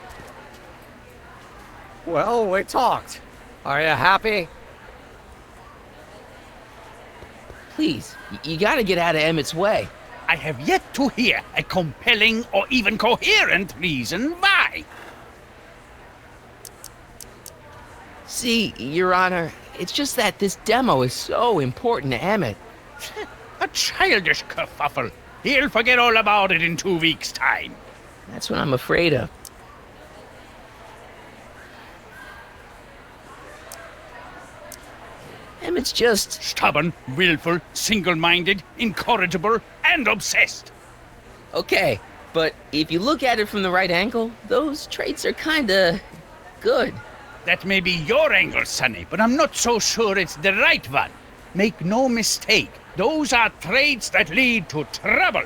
Well, we talked. Are you happy? Please, you gotta get out of Emmett's way. I have yet to hear a compelling or even coherent reason why. See, Your Honor, it's just that this demo is so important to Emmett. A childish kerfuffle. He'll forget all about it in 2 weeks' time. That's what I'm afraid of. Emmett's just... stubborn, willful, single-minded, incorrigible, and obsessed. Okay, but if you look at it from the right angle, those traits are kinda... good. That may be your angle, Sonny, but I'm not so sure it's the right one. Make no mistake, those are traits that lead to trouble.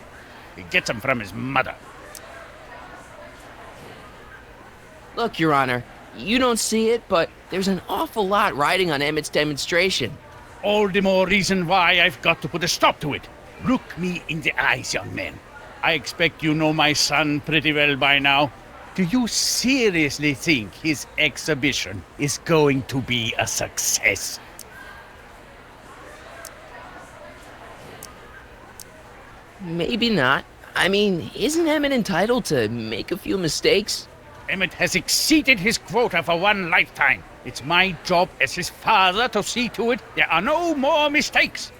He gets them from his mother. Look, Your Honor, you don't see it, but there's an awful lot riding on Emmett's demonstration. All the more reason why I've got to put a stop to it. Look me in the eyes, young man. I expect you know my son pretty well by now. Do you seriously think his exhibition is going to be a success? Maybe not. I mean, isn't Emmett entitled to make a few mistakes? Emmett has exceeded his quota for one lifetime. It's my job as his father to see to it there are no more mistakes.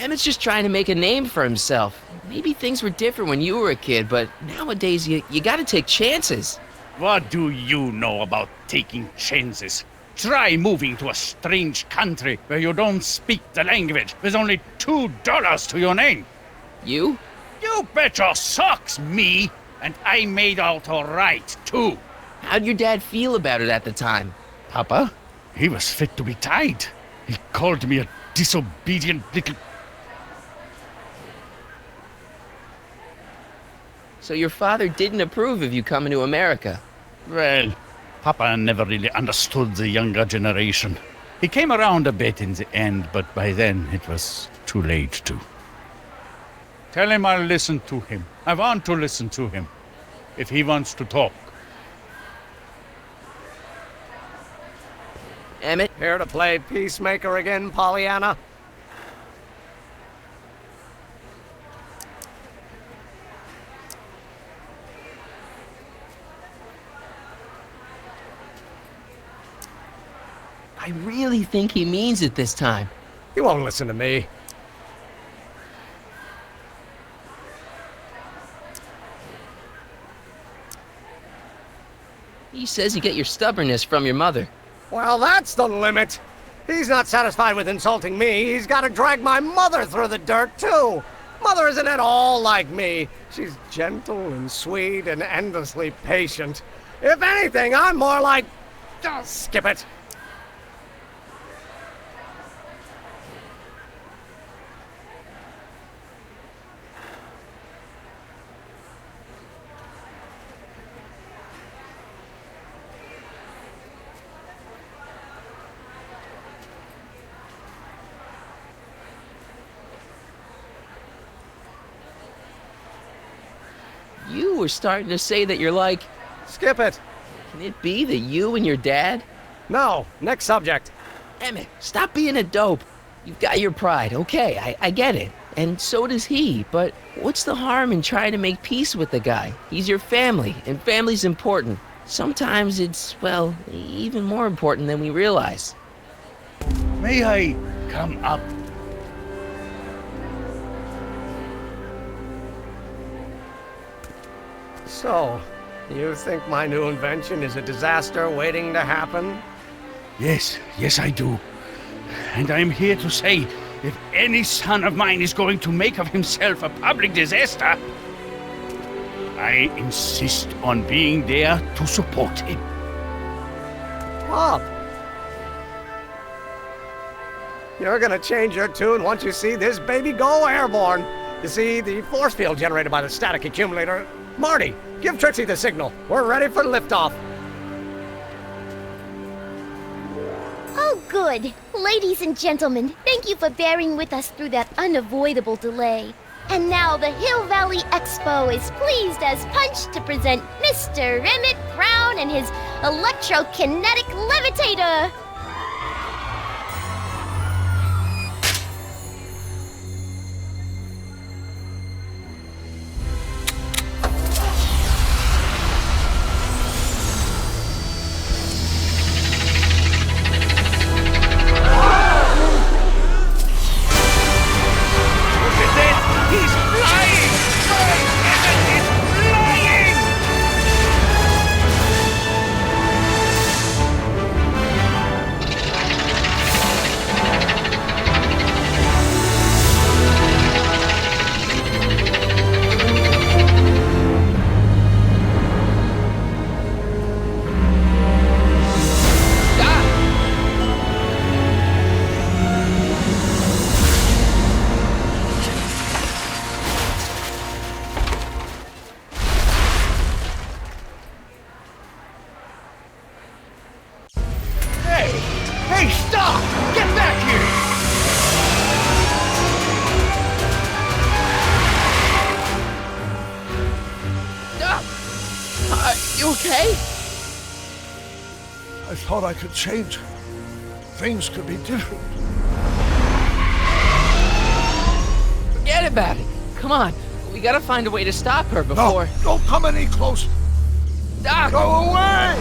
Emmett's just trying to make a name for himself. Maybe things were different when you were a kid, but nowadays you gotta take chances. What do you know about taking chances? Try moving to a strange country where you don't speak the language with only $2 to your name. You? You bet your socks, me! And I made out all right, too. How'd your dad feel about it at the time? Papa? He was fit to be tied. He called me a disobedient little... So your father didn't approve of you coming to America? Well, Papa never really understood the younger generation. He came around a bit in the end, but by then it was too late to. Tell him I'll listen to him. I want to listen to him. If he wants to talk. Emmett? Here to play peacemaker again, Pollyanna? I really think he means it this time. He won't listen to me. He says you get your stubbornness from your mother. Well, that's the limit. He's not satisfied with insulting me. He's got to drag my mother through the dirt, too. Mother isn't at all like me. She's gentle and sweet and endlessly patient. If anything, I'm more like... Oh, skip it. You were starting to say that you're like... Skip it. Can it be that you and your dad? No, next subject. Emmett, stop being a dope. You've got your pride, okay, I get it. And so does he, but what's the harm in trying to make peace with the guy? He's your family, and family's important. Sometimes it's, well, even more important than we realize. May I come up? So, you think my new invention is a disaster waiting to happen? Yes, I do. And I'm here to say, if any son of mine is going to make of himself a public disaster, I insist on being there to support him. Pop! You're gonna change your tune once you see this baby go airborne. You see, the force field generated by the static accumulator... Marty, give Trixie the signal. We're ready for liftoff. Oh, good. Ladies and gentlemen, thank you for bearing with us through that unavoidable delay. And now the Hill Valley Expo is pleased as punch to present Mr. Emmett Brown and his electrokinetic levitator. Hey, stop! Get back here! Doc! You okay? I thought I could change her. Things could be different. Forget about it. Come on. We gotta find a way to stop her before... No, don't come any closer. Doc! Go away!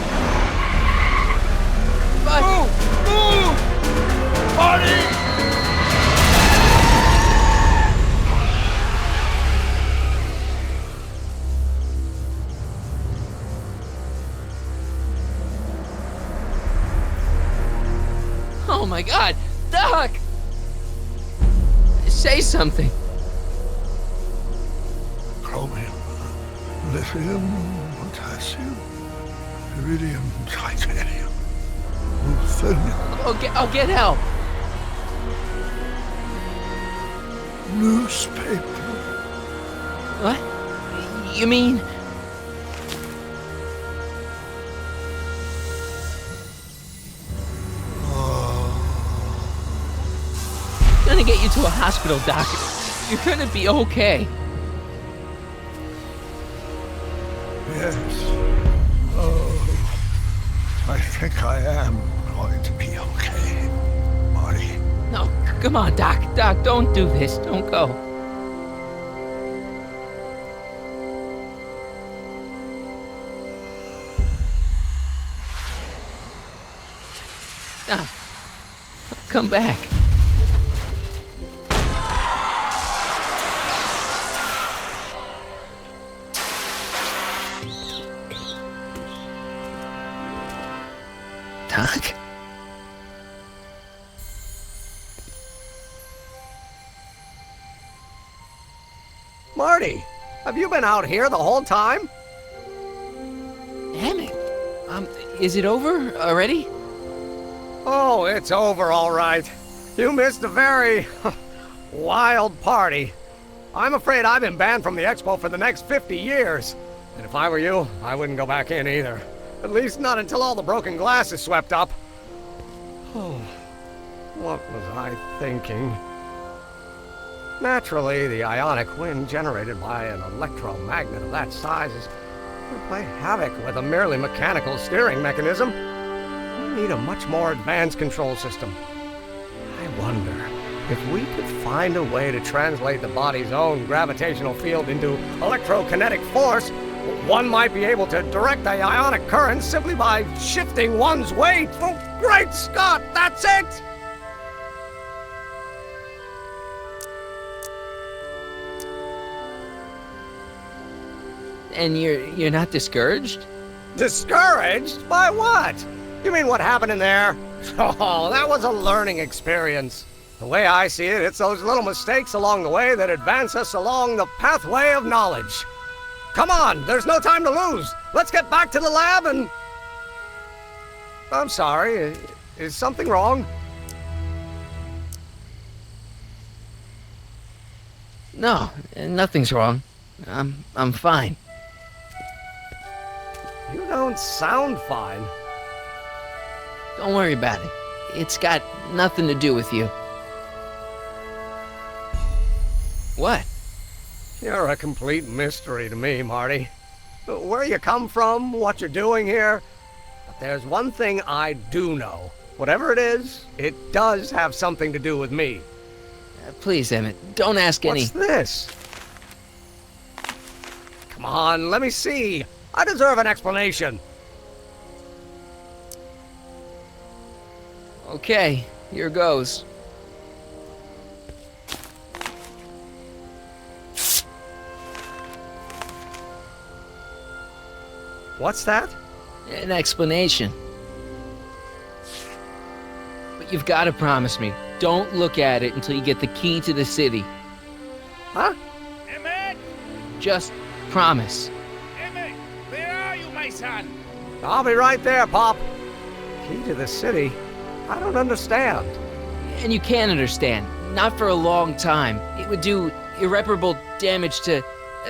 But... Move! Marty! Oh my God! Doc! Say something. Chromium, lithium, potassium, iridium, titanium, ruthenium. I'll get help. Newspaper. What? You mean... Gonna get you to a hospital, Doc. You're gonna be okay. Yes. Oh, I think I am going to be okay, Marty. No, come on, Doc. Doc, don't do this. Don't go. Doc, come back. Doc? Marty, have you been out here the whole time? Damn it. Is it over already? Oh, it's over all right. You missed a very wild party. I'm afraid I've been banned from the expo for the next 50 years. And if I were you, I wouldn't go back in either. At least not until all the broken glass is swept up. Oh, what was I thinking? Naturally, the ionic wind generated by an electromagnet of that size would play havoc with a merely mechanical steering mechanism. We need a much more advanced control system. I wonder if we could find a way to translate the body's own gravitational field into electrokinetic force. One might be able to direct the ionic current simply by shifting one's weight. Oh, great Scott, that's it! And you're not discouraged? Discouraged? By what? You mean what happened in there? Oh, that was a learning experience. The way I see it, it's those little mistakes along the way that advance us along the pathway of knowledge. Come on, there's no time to lose. Let's get back to the lab and... I'm sorry, is something wrong? No, nothing's wrong. I'm fine. You don't sound fine. Don't worry about it. It's got nothing to do with you. What? You're a complete mystery to me, Marty. Where you come from, what you're doing here. But there's one thing I do know. Whatever it is, it does have something to do with me. Please, Emmett, don't ask any... What's this? Come on, let me see. I deserve an explanation. Okay, here goes. What's that? An explanation. But you've got to promise me, don't look at it until you get the key to the city. Huh? Emmett! Just promise. Emmett, where are you, my son? I'll be right there, Pop. Key to the city? I don't understand. And you can't understand. Not for a long time. It would do irreparable damage to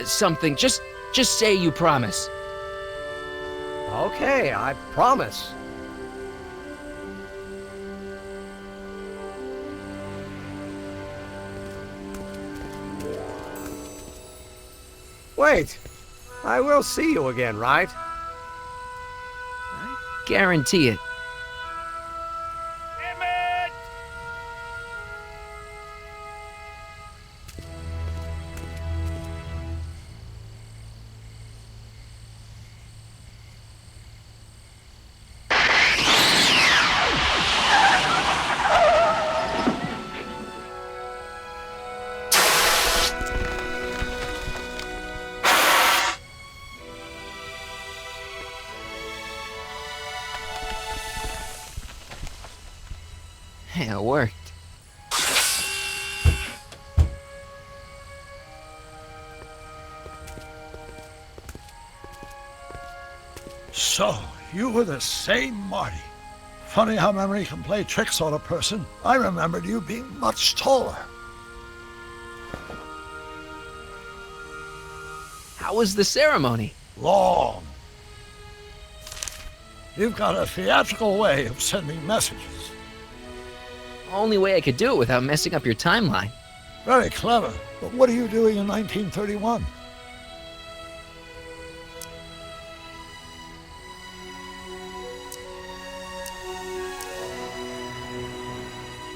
something. Just say you promise. Okay, I promise. Wait, I will see you again, right? Guarantee it. Yeah, it worked. So, you were the same Marty. Funny how memory can play tricks on a person. I remembered you being much taller. How was the ceremony? Long. You've got a theatrical way of sending messages. Only way I could do it without messing up your timeline. Very clever. But what are you doing in 1931?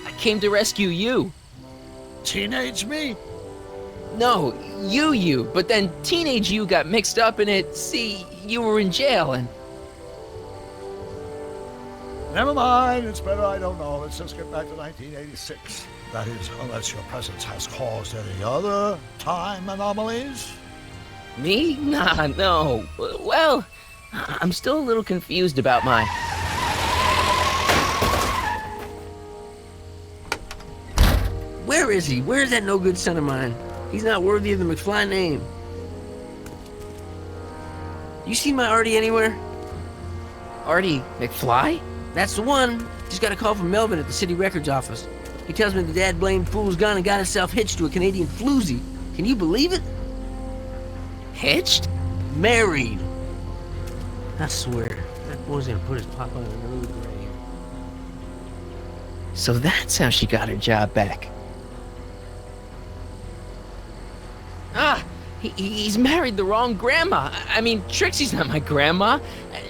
I came to rescue you. Teenage me? No, you. But then teenage you got mixed up in it. See, you were in jail and... Never mind, it's better I don't know. Let's just get back to 1986. That is, unless your presence has caused any other time anomalies. Me? Nah, no. Well, I'm still a little confused about my... Where is he? Where's that no-good son of mine? He's not worthy of the McFly name. You see my Artie anywhere? Artie McFly? That's the one. Just got a call from Melvin at the city records office. He tells me the dad-blamed fool's gone and got himself hitched to a Canadian floozy. Can you believe it? Hitched? Married. I swear, that boy's gonna put his papa in an early grave. So that's how she got her job back. Ah! He's married the wrong grandma. I mean, Trixie's not my grandma.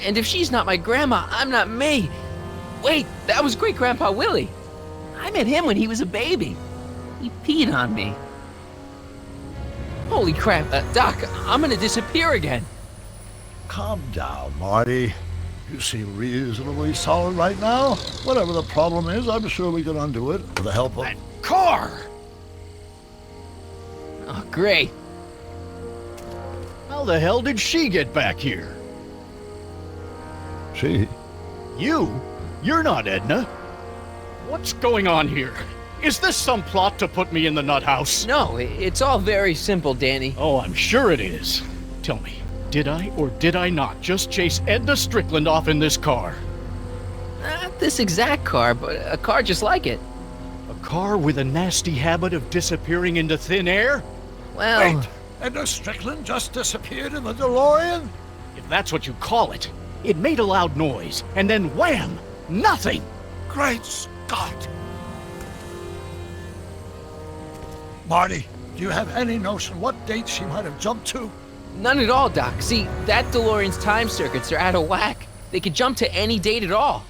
And if she's not my grandma, I'm not me. Wait, that was Great-Grandpa Willie. I met him when he was a baby. He peed on me. Holy crap, Doc, I'm gonna disappear again. Calm down, Marty. You seem reasonably solid right now. Whatever the problem is, I'm sure we can undo it with the help of... That car! Oh, great. How the hell did she get back here? She? You? You're not Edna. What's going on here? Is this some plot to put me in the nut house? No, it's all very simple, Danny. Oh, I'm sure it is. Tell me, did I or did I not just chase Edna Strickland off in this car? Not this exact car, but a car just like it. A car with a nasty habit of disappearing into thin air? Well... Wait, Edna Strickland just disappeared in the DeLorean? If that's what you call it. It made a loud noise, and then wham! Nothing! Great Scott! Marty, do you have any notion what date she might have jumped to? None at all, Doc. See, that DeLorean's time circuits are out of whack. They could jump to any date at all.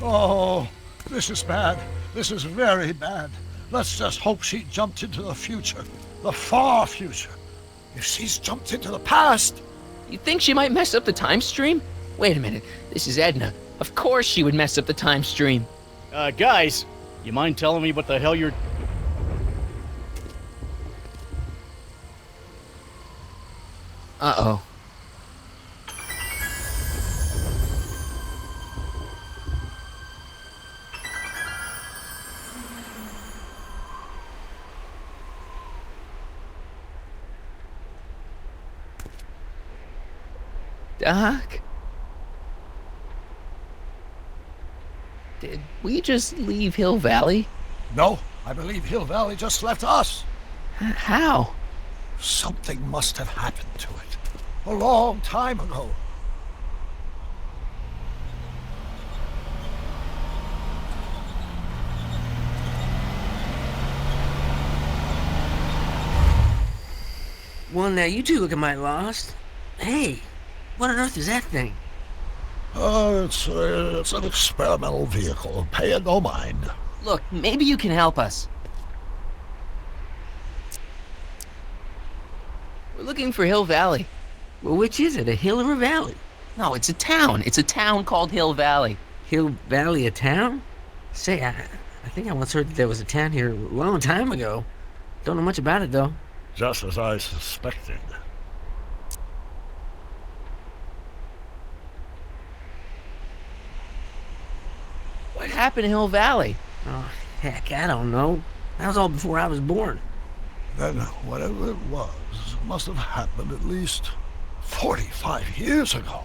Oh, this is bad. This is very bad. Let's just hope she jumped into the future. The far future. If she's jumped into the past... You think she might mess up the time stream? Wait a minute. This is Edna. Of course she would mess up the time stream. Guys, you mind telling me what the hell you're... Uh-oh. Doc? Did we just leave Hill Valley? No, I believe Hill Valley just left us. How? Something must have happened to it. A long time ago. Well, now you two looking mighty lost. Hey, what on earth is that thing? It's an experimental vehicle. Pay it no mind. Look, maybe you can help us. We're looking for Hill Valley. Well, which is it, a hill or a valley? No, it's a town. It's a town called Hill Valley. Hill Valley, a town? Say, I think I once heard that there was a town here a long time ago. Don't know much about it, though. Just as I suspected. What happened in Hill Valley? Oh, heck, I don't know. That was all before I was born. Then whatever it was must have happened at least 45 years ago.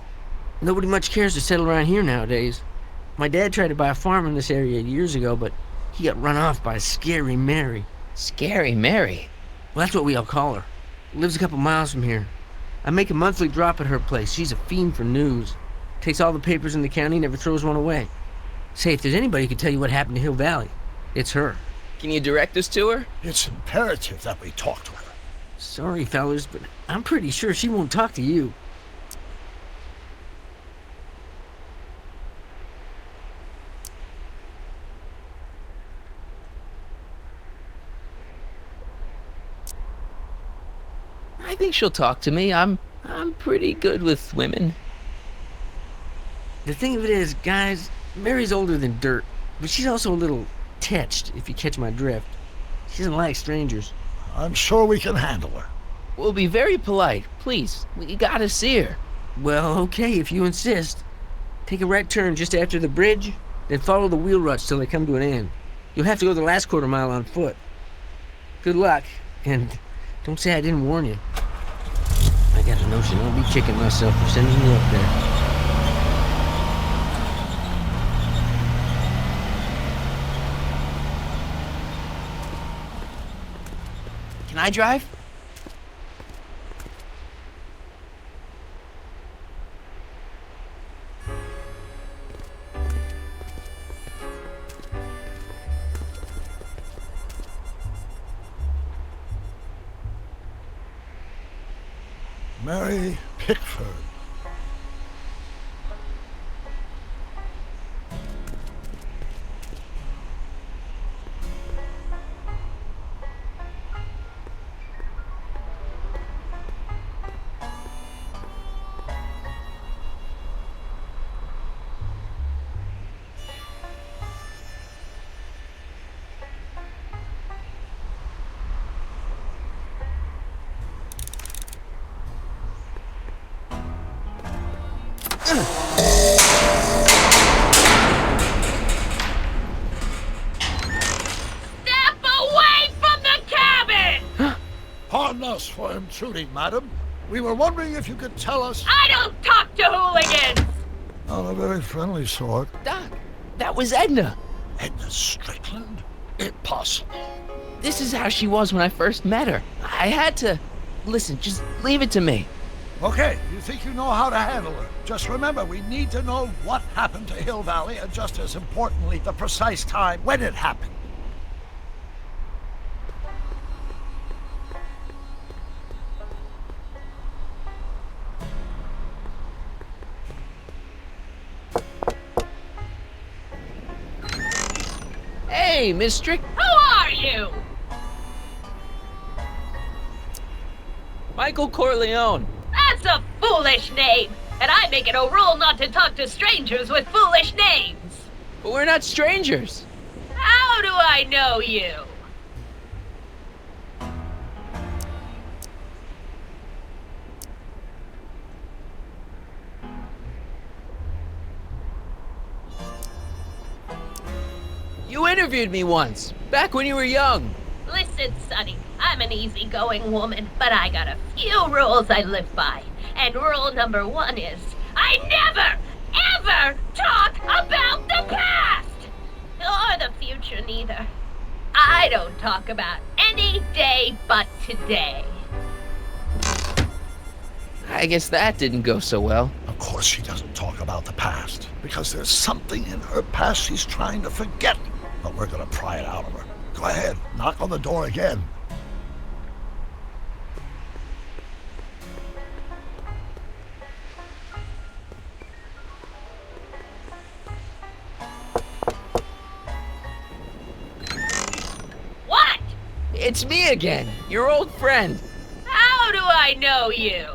Nobody much cares to settle around here nowadays. My dad tried to buy a farm in this area years ago, but he got run off by Scary Mary. Scary Mary? Well, that's what we all call her. Lives a couple miles from here. I make a monthly drop at her place. She's a fiend for news. Takes all the papers in the county, never throws one away. Say, if there's anybody who can tell you what happened to Hill Valley, it's her. Can you direct us to her? It's imperative that we talk to her. Sorry, fellas, but I'm pretty sure she won't talk to you. I think she'll talk to me. I'm pretty good with women. The thing of it is, guys, Mary's older than dirt, but she's also a little tetched, if you catch my drift. She doesn't like strangers. I'm sure we can handle her. We'll be very polite. Please, we gotta see her. Well, okay, if you insist. Take a right turn just after the bridge, then follow the wheel ruts till they come to an end. You'll have to go the last quarter mile on foot. Good luck, and don't say I didn't warn you. I got a notion I'll be kicking myself for sending you up there. Can I drive? Mary Pickford. Step away from the cabin! Pardon us for intruding, madam. We were wondering if you could tell us... I don't talk to hooligans! Not a very friendly sort. Doc, that was Edna. Edna Strickland? Impossible. This is how she was when I first met her. I had to... Listen, just leave it to me. Okay, you think you know how to handle her. Just remember, we need to know what happened to Hill Valley, and just as importantly, the precise time when it happened. Hey, Miss Strick. Who are you? Michael Corleone. That's a foolish name, and I make it a rule not to talk to strangers with foolish names. But we're not strangers. How do I know you? You interviewed me once, back when you were young. Listen, Sonny, I'm an easygoing woman, but I got a few rules I live by. And rule number 1 is, I never, ever talk about the past! Or the future, neither. I don't talk about any day but today. I guess that didn't go so well. Of course she doesn't talk about the past, because there's something in her past she's trying to forget. But we're gonna pry it out of her. Go ahead, knock on the door again. It's me again, your old friend. How do I know you?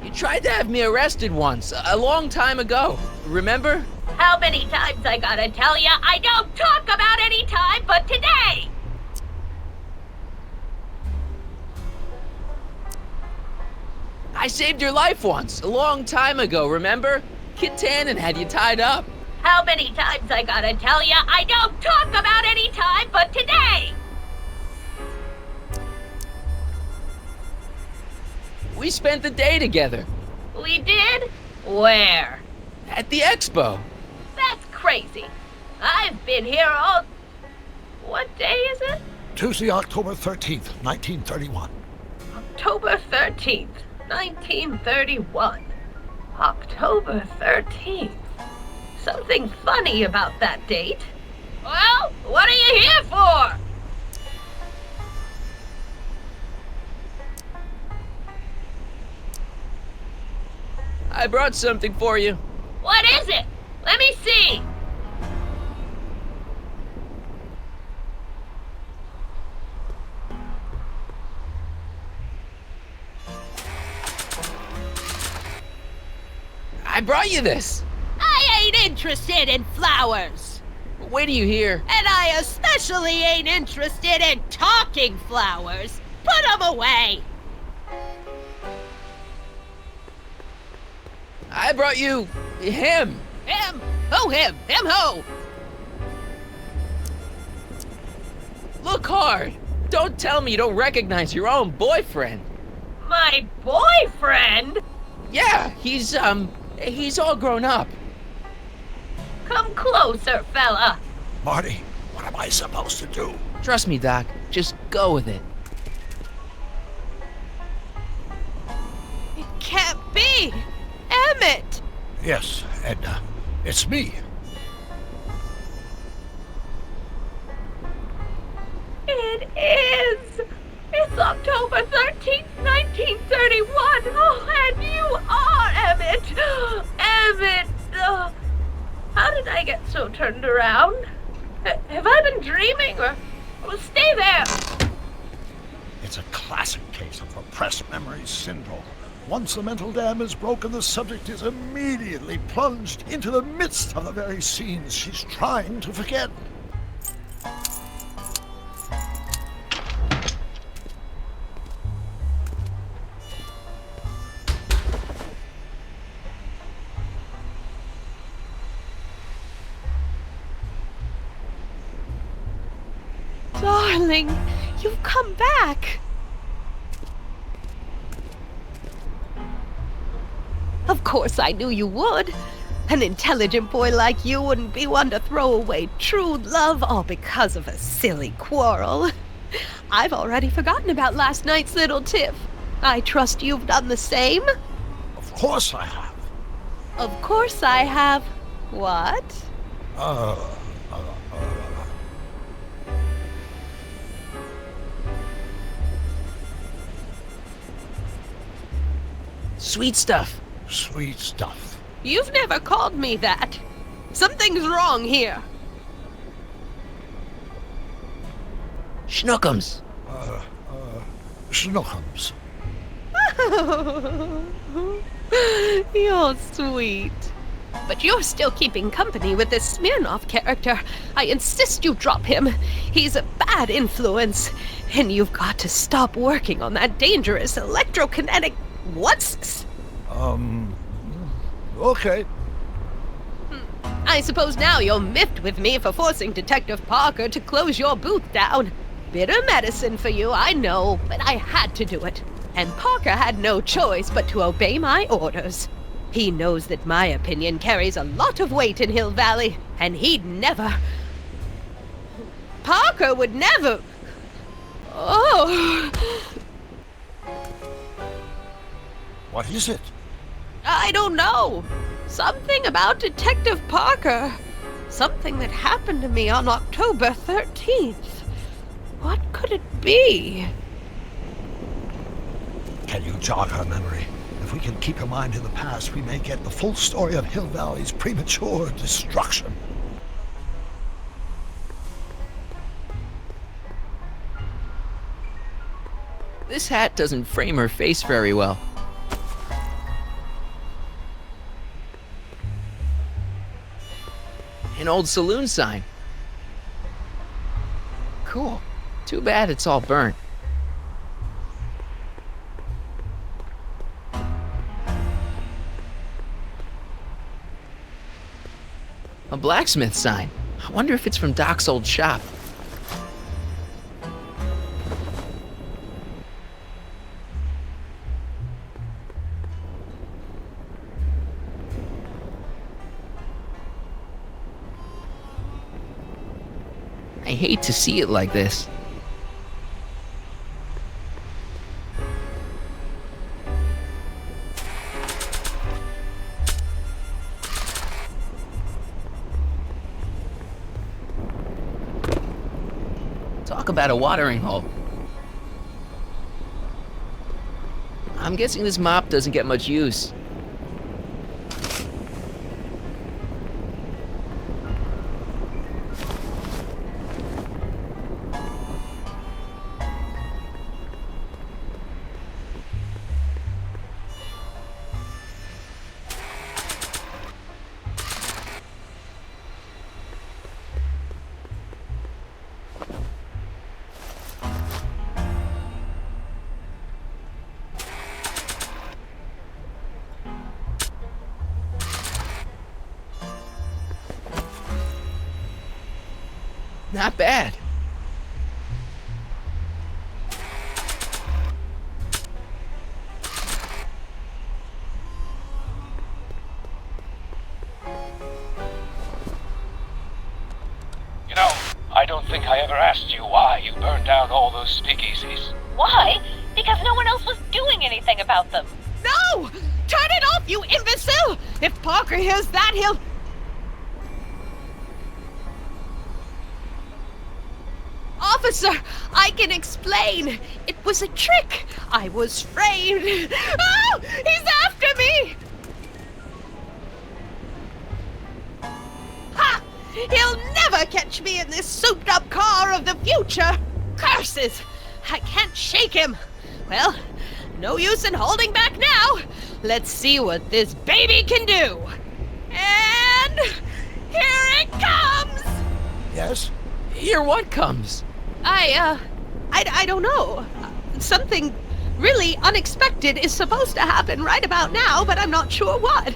You tried to have me arrested once, a long time ago. Remember? How many times I gotta tell ya I don't talk about any time but today? I saved your life once, a long time ago, remember? Kid Tannen had you tied up. How many times I gotta tell ya I don't talk about any time but today? We spent the day together. We did? Where? At the expo. That's crazy. I've been here all... What day is it? Tuesday, October 13th, 1931. October 13th, 1931. October 13th. Something funny about that date. Well, what are you here for? I brought something for you. What is it? Let me see. I brought you this. I ain't interested in flowers. Wait till you hear. And I especially ain't interested in talking flowers. Put them away. I brought you him. Him? Who him? Him who? Look hard. Don't tell me you don't recognize your own boyfriend. My boyfriend? Yeah, he's all grown up. Come closer, fella. Marty, what am I supposed to do? Trust me, Doc. Just go with it. It can't be. Emmett! Yes, Edna. It's me. It is! It's October 13th, 1931! Oh, and you are Emmett! Emmett! How did I get so turned around? Have I been dreaming, or stay there? It's a classic case of repressed memory syndrome. Once the mental dam is broken, the subject is immediately plunged into the midst of the very scenes she's trying to forget. Darling, you've come back. Of course I knew you would. An intelligent boy like you wouldn't be one to throw away true love all because of a silly quarrel. I've already forgotten about last night's little tiff. I trust you've done the same? Of course I have. Of course I have. What? Sweet stuff. Sweet stuff. You've never called me that. Something's wrong here. Schnookums. Schnookums. You're sweet. But you're still keeping company with this Smirnoff character. I insist you drop him. He's a bad influence. And you've got to stop working on that dangerous electrokinetic... What's this? Okay. I suppose now you're miffed with me for forcing Detective Parker to close your booth down. Bitter medicine for you, I know, but I had to do it. And Parker had no choice but to obey my orders. He knows that my opinion carries a lot of weight in Hill Valley, and he'd never... Parker would never... Oh... What is it? I don't know. Something about Detective Parker. Something that happened to me on October 13th. What could it be? Can you jog our memory? If we can keep your mind in the past, we may get the full story of Hill Valley's premature destruction. This hat doesn't frame her face very well. An old saloon sign. Cool. Too bad it's all burnt. A blacksmith sign. I wonder if it's from Doc's old shop. I hate to see it like this. Talk about a watering hole. I'm guessing this mop doesn't get much use. Not bad. You know, I don't think I ever asked you why you burned down all those speakeasies. Why? Because no one else was doing anything about them. No! Turn it off, you imbecile! If Parker hears that, he'll... Officer, I can explain. It was a trick. I was framed. Oh, he's after me! Ha! He'll never catch me in this souped-up car of the future. Curses! I can't shake him. Well, no use in holding back now. Let's see what this baby can do. And here it comes! Yes? Here what comes? I don't know. Something really unexpected is supposed to happen right about now, but I'm not sure what.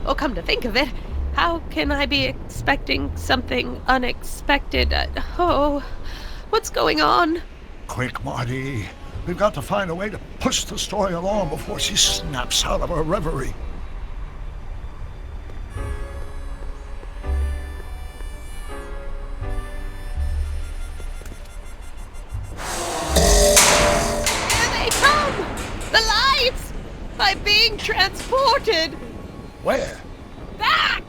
Oh, come to think of it, how can I be expecting something unexpected? What's going on? Quick, Marty. We've got to find a way to push the story along before she snaps out of her reverie. I'm being transported! Where? Back!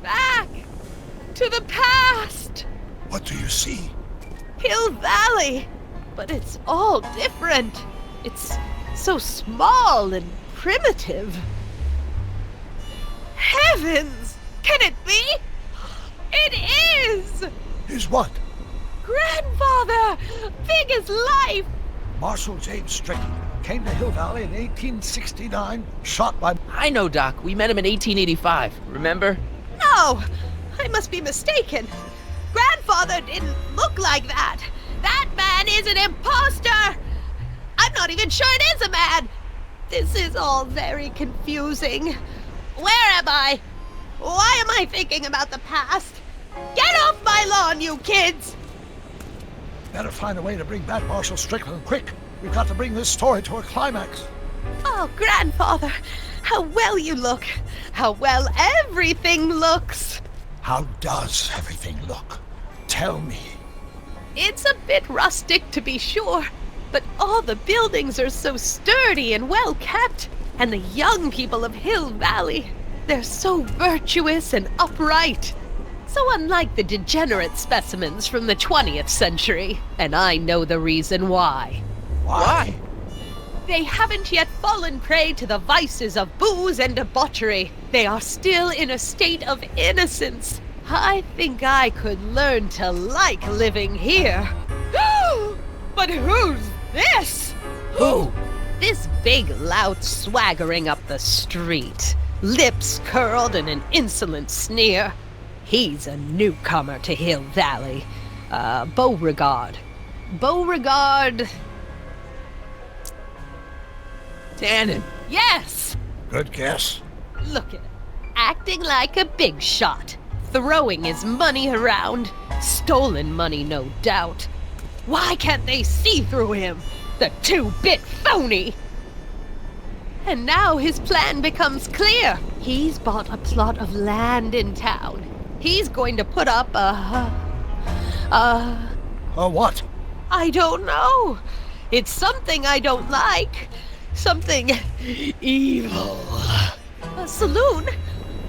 Back! To the past! What do you see? Hill Valley! But it's all different. It's so small and primitive. Heavens! Can it be? It is! Is what? Grandfather! Big as life! Marshal James Strickland came to Hill Valley in 1869, shot by... I know, Doc. We met him in 1885. Remember? No! I must be mistaken. Grandfather didn't look like that. That man is an imposter! I'm not even sure it is a man! This is all very confusing. Where am I? Why am I thinking about the past? Get off my lawn, you kids! Better find a way to bring back Marshal Strickland quick. We've got to bring this story to a climax. Oh, Grandfather, how well you look. How well everything looks. How does everything look? Tell me. It's a bit rustic, to be sure, but all the buildings are so sturdy and well kept. And the young people of Hill Valley, they're so virtuous and upright. So unlike the degenerate specimens from the 20th century, and I know the reason why. Why? They haven't yet fallen prey to the vices of booze and debauchery. They are still in a state of innocence. I think I could learn to like living here. But who's this? Who? This big lout swaggering up the street, lips curled in an insolent sneer. He's a newcomer to Hill Valley. Beauregard. Beauregard... Tannen. Yes! Good guess. Look at him. Acting like a big shot. Throwing his money around. Stolen money, no doubt. Why can't they see through him? The two-bit phony! And now his plan becomes clear. He's bought a plot of land in town. He's going to put up a what? I don't know. It's something I don't like. Something evil. A saloon?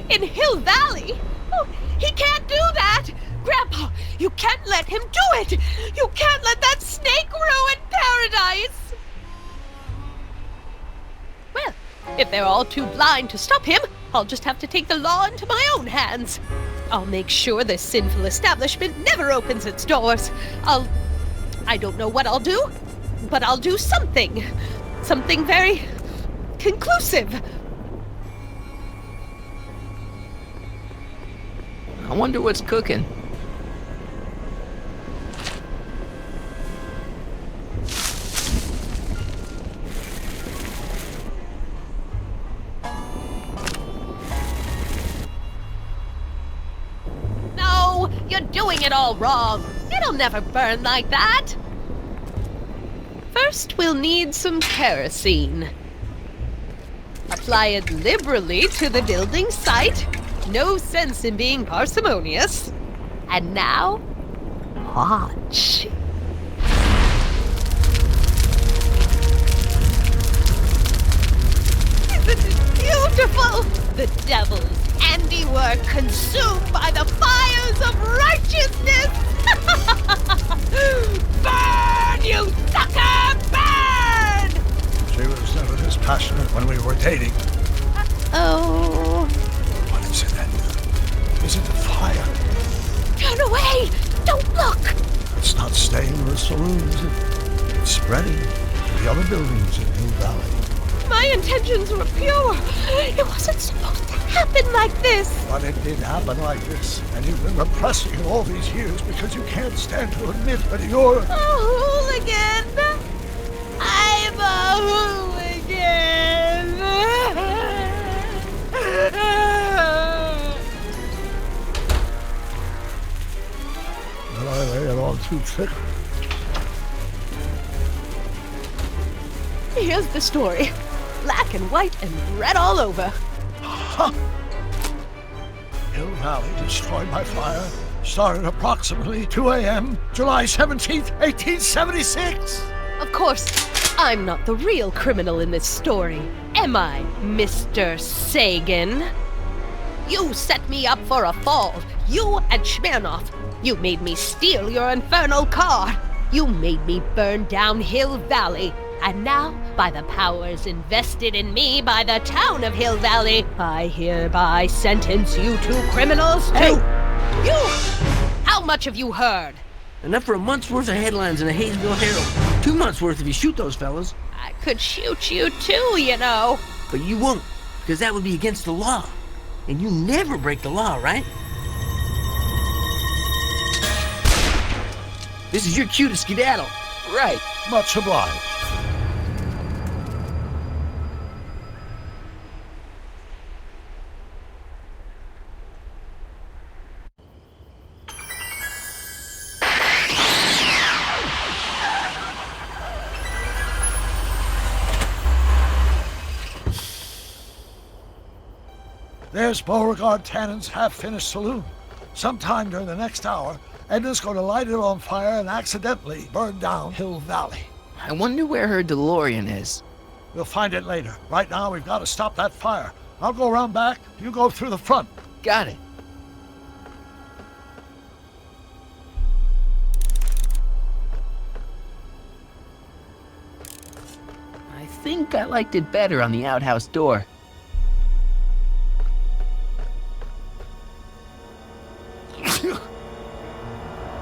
In Hill Valley? Oh, he can't do that! Grandpa, you can't let him do it! You can't let that snake ruin paradise! Well, if they're all too blind to stop him, I'll just have to take the law into my own hands. I'll make sure this sinful establishment never opens its doors. I don't know what I'll do, but I'll do something. Something very conclusive. I wonder what's cooking. No, you're doing it all wrong. It'll never burn like that. First, we'll need some kerosene. Apply it liberally to the building site. No sense in being parsimonious. And now, watch. Isn't it beautiful? The devil's handiwork consumed by the fires of righteousness. Burn, you sucker! Burn! She was never this passionate when we were dating. Oh. What is it then? Is it the fire? Turn away! Don't look! It's not staying in the saloons. It's spreading to the other buildings in Hill Valley. My intentions were pure. It wasn't supposed to happen like this. But it did happen like this. And you've been repressing it all these years because you can't stand to admit that you're... A hooligan. I'm a hooligan. But I lay it on too thick. Here's the story. Black and white and red all over. Huh. Hill Valley destroyed by fire started approximately 2 a.m. July 17th, 1876. Of course, I'm not the real criminal in this story, am I, Mr. Sagan? You set me up for a fall. You and Smirnoff. You made me steal your infernal car. You made me burn down Hill Valley. And now, by the powers invested in me by the town of Hill Valley, I hereby sentence you two criminals to... Hey! You! How much have you heard? Enough for a month's worth of headlines in the Hayesville Herald. 2 months worth if you shoot those fellas. I could shoot you too, you know. But you won't, because that would be against the law. And you never break the law, right? This is your cue to skedaddle. Right. Much obliged. There's Beauregard Tannen's half-finished saloon. Sometime during the next hour, Edna's going to light it on fire and accidentally burn down Hill Valley. I wonder where her DeLorean is. We'll find it later. Right now, we've got to stop that fire. I'll go around back. You go through the front. Got it. think I liked it better on the outhouse door.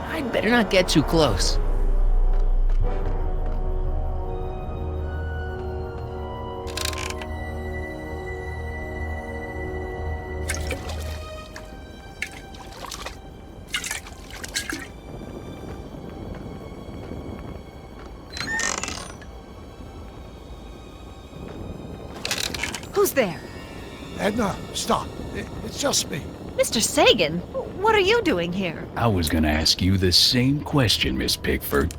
I'd better not get too close. Who's there? Edna, stop. It's just me. Mr. Sagan, what are you doing here? I was gonna ask you the same question, Miss Pickford.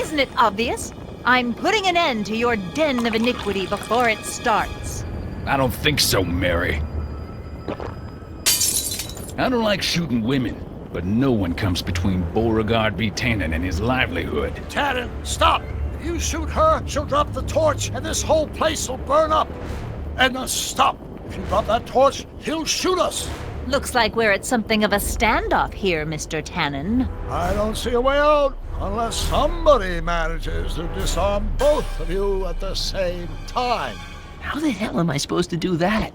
Isn't it obvious? I'm putting an end to your den of iniquity before it starts. I don't think so, Mary. I don't like shooting women, but no one comes between Beauregard v. Tannen and his livelihood. Tannen, stop! If you shoot her, she'll drop the torch, and this whole place will burn up. Edna, stop! If you drop that torch, he'll shoot us! Looks like we're at something of a standoff here, Mr. Tannen. I don't see a way out, unless somebody manages to disarm both of you at the same time. How the hell am I supposed to do that?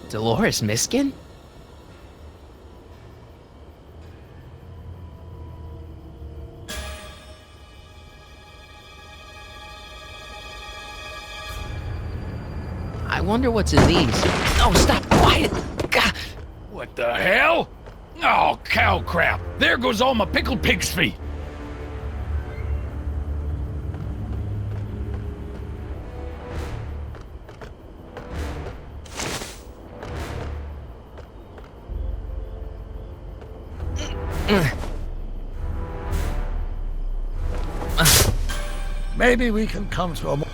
Dolores Miskin? I wonder what's in these. Oh, stop! Quiet! God. What the hell? Oh, cow crap! There goes all my pickled pig's feet! Maybe we can come to a more...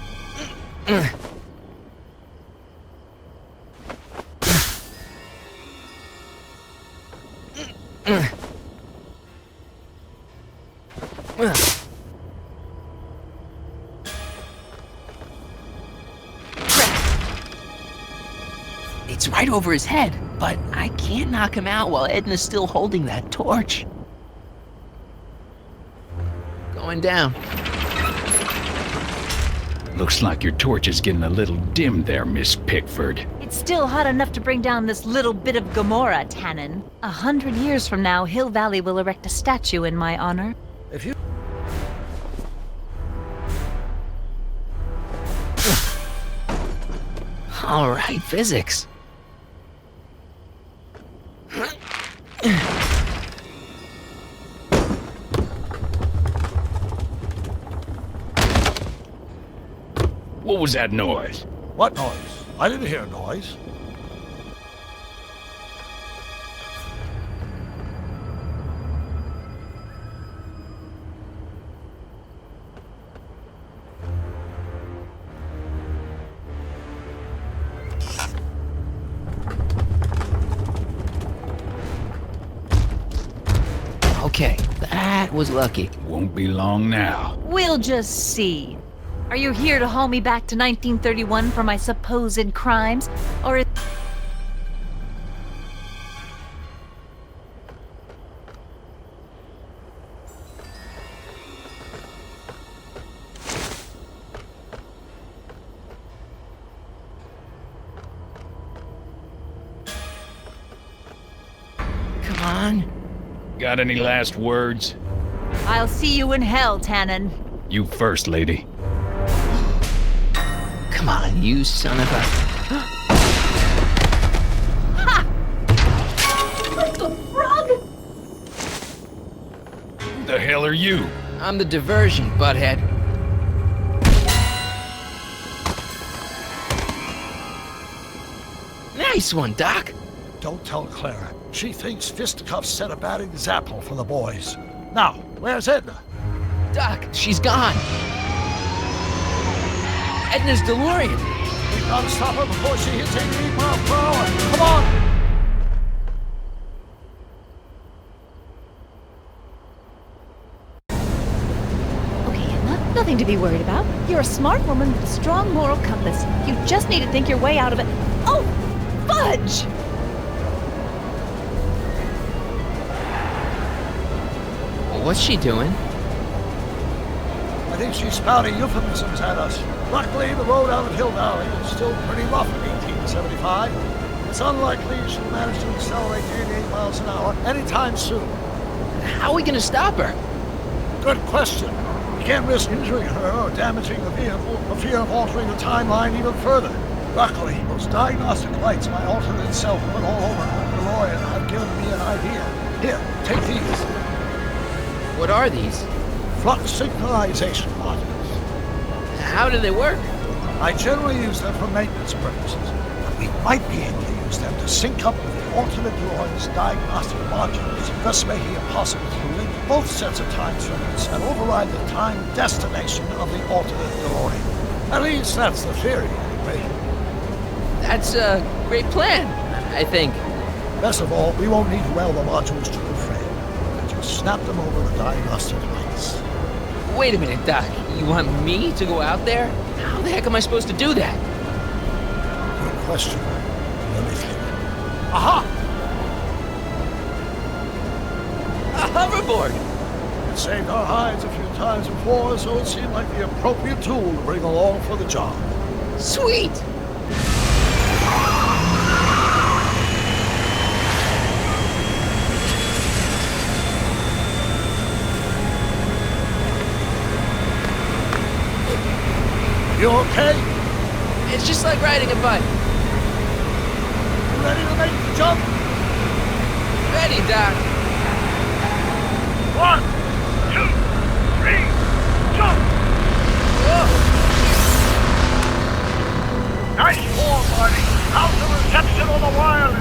It's right over his head, but I can't knock him out while Edna's still holding that torch. Going down. Looks like your torch is getting a little dim there, Miss Pickford. It's still hot enough to bring down this little bit of Gomorrah, Tannen. 100 years from now, Hill Valley will erect a statue in my honor. If you... All right, physics. What was that noise? What noise? I didn't hear a noise. Okay, that was lucky. Won't be long now. We'll just see. Are you here to haul me back to 1931 for my supposed crimes? Or is... Come on. Got any last words? I'll see you in hell, Tannen. You first, lady. Come on, you son of a... Ha! What the frog? Who the hell are you? I'm the diversion, butthead. Nice one, Doc. Don't tell Clara. She thinks fisticuffs set a bad example for the boys. Now, where's Edna? Doc, she's gone. Edna's DeLorean. We've got to stop her before she hits 88 miles per hour. Come on! Okay, Emma, nothing to be worried about. You're a smart woman with a strong moral compass. You just need to think your way out of it. Oh, fudge! What's she doing? think she's spouting euphemisms at us. Luckily, the road out of Hill Valley is still pretty rough in 1875. It's unlikely she'll manage to accelerate to 88 miles an hour anytime soon. How are we gonna stop her? Good question. We can't risk injuring her or damaging the vehicle for fear of altering the timeline even further. Luckily, those diagnostic lights my alternate self put all over the DeLorean have given me an idea. Here, take these. What are these? Flux signalization modules. How do they work? I generally use them for maintenance purposes, but we might be able to use them to sync up with the alternate DeLorean's diagnostic modules, thus making it possible to link both sets of time circuits and override the time destination of the alternate DeLorean. At least that's the theory, anyway. That's a great plan, I think. Best of all, we won't need to weld the modules to the frame. We'll just snap them over the diagnostic lights. Wait a minute, Doc. You want me to go out there? How the heck am I supposed to do that? Good question. Let me think. Aha! A hoverboard! It saved our hides a few times before, so it seemed like the appropriate tool to bring along for the job. Sweet! You okay? It's just like riding a bike. You ready to make the jump? Ready, Doc. 1, 2, 3, jump! Whoa! Nice form, Marty. How's the reception on the wireless?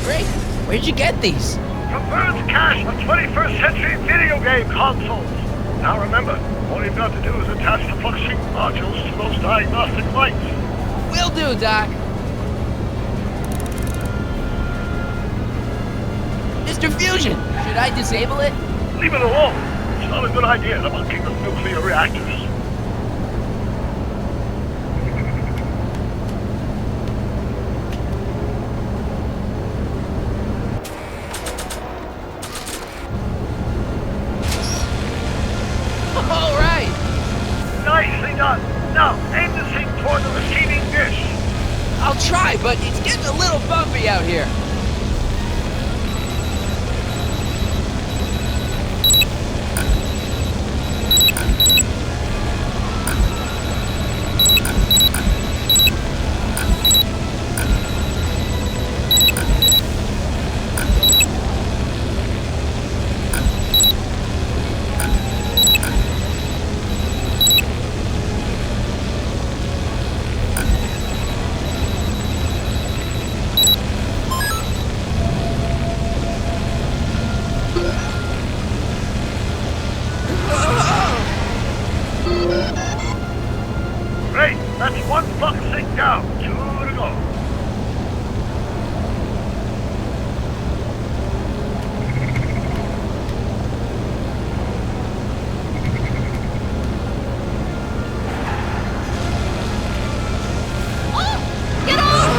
Great. Where'd you get these? From Bird's cache of 21st century video game consoles. Now remember, all you've got to do is attach the fluxing modules to those diagnostic lights. Will do, Doc. Mr. Fusion, should I disable it? Leave it alone. It's not a good idea to monkey with nuclear reactors. All right. Nicely done. Now, aim the thing toward the receiving dish. I'll try, but it's getting a little bumpy out here. Great. That's one flux sync down. 2 to go. Get off!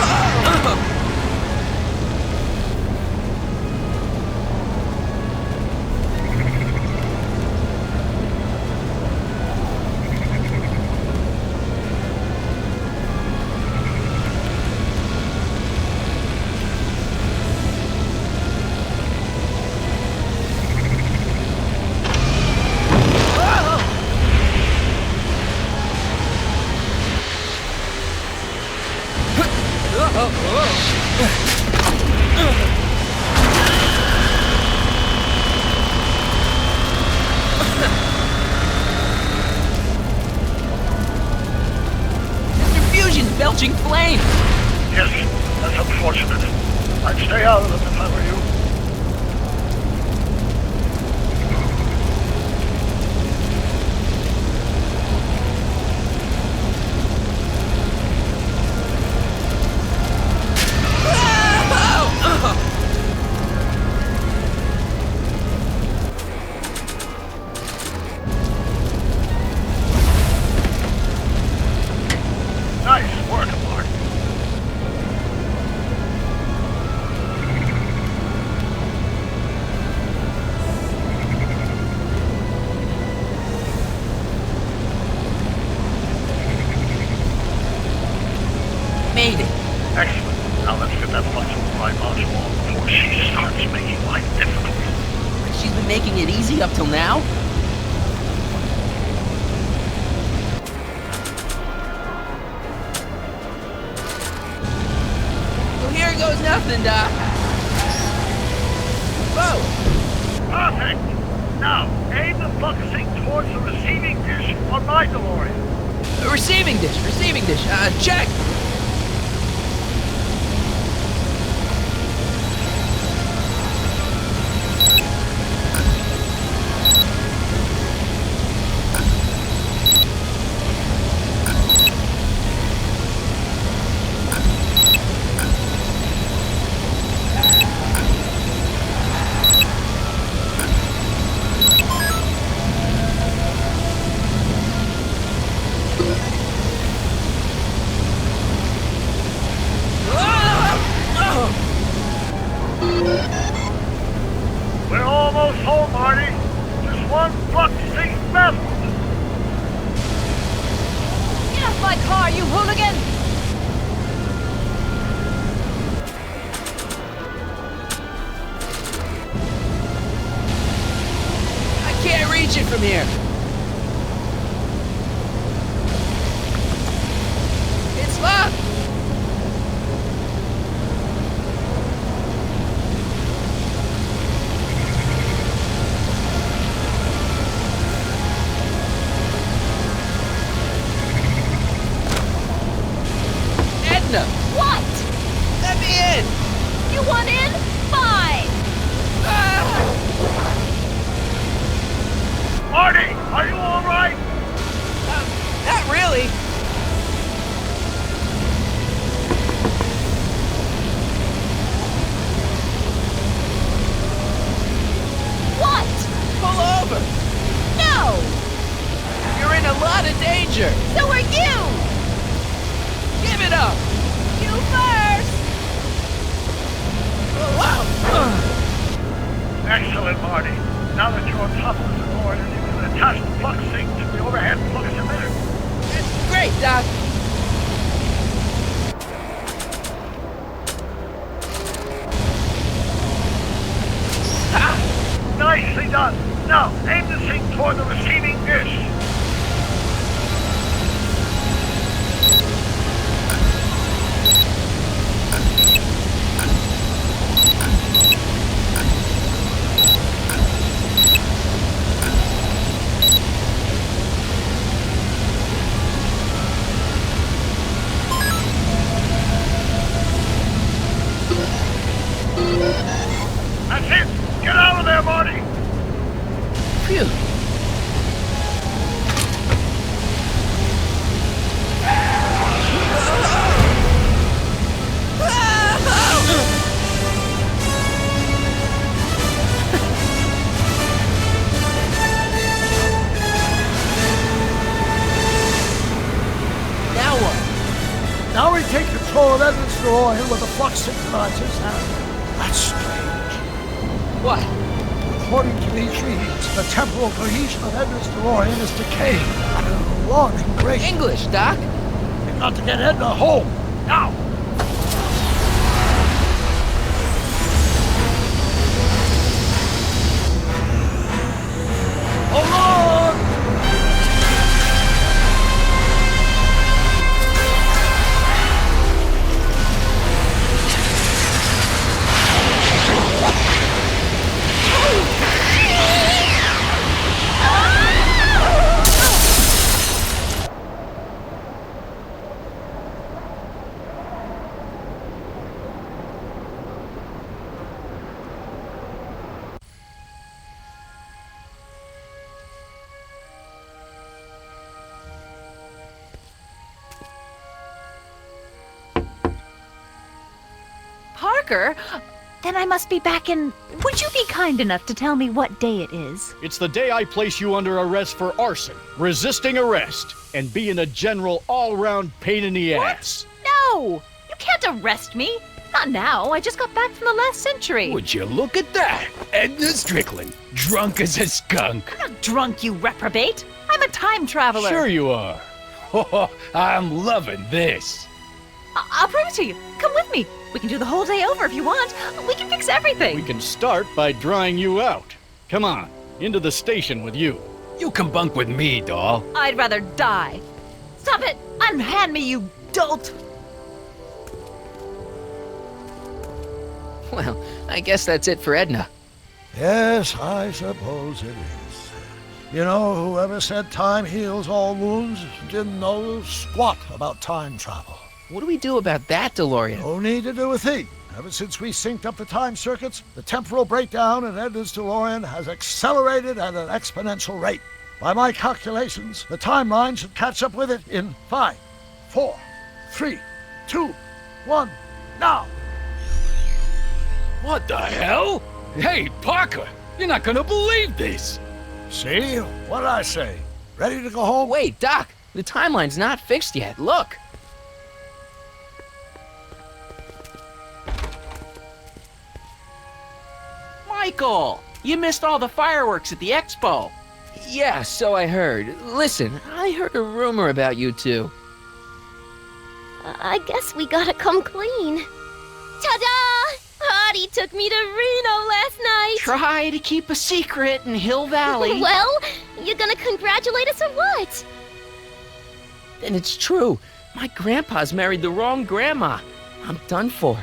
Mr. Fusion's belching flame. Yes, that's unfortunate. I'd stay out of them if I were you. Nice work, Mark. been making it easy up till now? Well, here goes nothing, Doc. Whoa! Perfect! Now, aim the focusing towards the receiving dish on my DeLorean. Receiving dish, check! We're almost home, Marty. Just one focusing left. Get off my car, you hooligan! I can't reach it from here. It's locked. Edna! What? Let me in! You want in? Fine! Marty, are you all right? Not really. What? Pull over. No! You're in a lot of danger. So are you! Give it up. You first! Excellent, Marty. Now that you're on top of the DeLorean, you can attach the flux sync to the overhead flux emitter. That's great, Doc. Nicely done. Now, aim the sync toward the receiving dish. That's it. Get out of there, Marty. Phew. Now what? Now we take control of Edmund's DeLorean with the flux synchronized his hand. That's strange. What? According to these readings, the temporal cohesion of Edna's DeLorean is decaying at an alarming rate. English, Doc. We've got to get Edna home, now! Hold on! Parker? Then I must be back in... Would you be kind enough to tell me what day it is? It's the day I place you under arrest for arson, resisting arrest, and being a general all-round pain in the ass. No! You can't arrest me! Not now. I just got back from the last century. Would you look at that? Edna Strickland, drunk as a skunk. I'm not drunk, you reprobate. I'm a time traveler. Sure you are. Oh, I'm loving this. I'll prove it to you. Come with me. We can do the whole day over if you want. We can fix everything. We can start by drying you out. Come on, into the station with you. You can bunk with me, doll. I'd rather die. Stop it! Unhand me, you dolt! Well, I guess that's it for Edna. Yes, I suppose it is. You know, whoever said time heals all wounds didn't know squat about time travel. What do we do about that, DeLorean? No need to do a thing. Ever since we synced up the time circuits, the temporal breakdown in Edna's DeLorean has accelerated at an exponential rate. By my calculations, the timeline should catch up with it in 5, 4, 3, 2, 1, now! What the hell? Hey, Parker, you're not gonna believe this. See? What did I say? Ready to go home? Wait, Doc, the timeline's not fixed yet. Look. Michael, you missed all the fireworks at the expo. Yeah, so I heard. Listen, I heard a rumor about you two. I guess we gotta come clean. Ta-da! Artie took me to Reno last night. Try to keep a secret in Hill Valley. Well, you gonna congratulate us or what? Then it's true. My grandpa's married the wrong grandma. I'm done for.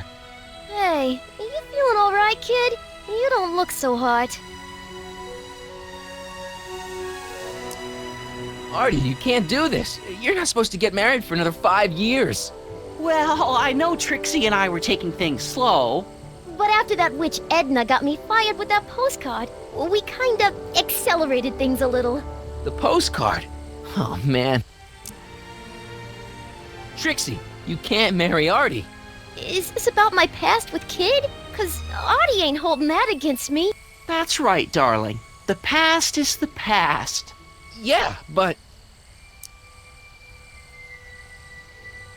Hey, are you feeling all right, kid? You don't look so hot. Artie, you can't do this. You're not supposed to get married for another 5 years. Well, I know Trixie and I were taking things slow. But after that witch Edna got me fired with that postcard, we kind of accelerated things a little. The postcard? Oh, man. Trixie, you can't marry Artie. Is this about my past with Kid? 'Cause Artie ain't holding that against me. That's right, darling. The past is the past. Yeah, but...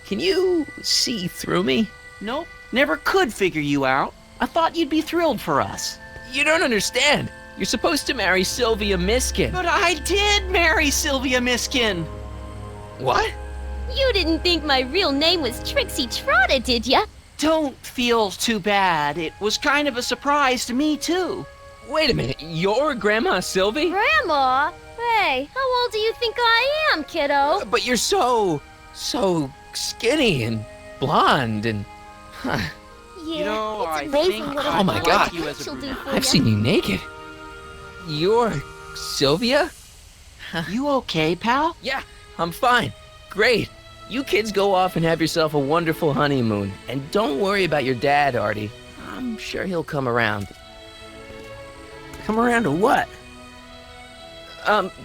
Can you see through me? Nope, never could figure you out. I thought you'd be thrilled for us. You don't understand. You're supposed to marry Sylvia Miskin. But I did marry Sylvia Miskin. What? You didn't think my real name was Trixie Trotter, did ya? Don't feel too bad. It was kind of a surprise to me, too. Wait a minute, you're Grandma Sylvie? Grandma? Hey, how old do you think I am, kiddo? But you're so skinny and blonde and... Huh. Yeah, You know, it's I amazing think what Oh a my boy God. you as a she'll do brunette. for I've ya. seen you naked. You're Sylvia? You okay, pal? Yeah, I'm fine. Great. You kids go off and have yourself a wonderful honeymoon. And don't worry about your dad, Artie. I'm sure he'll come around. Come around to what?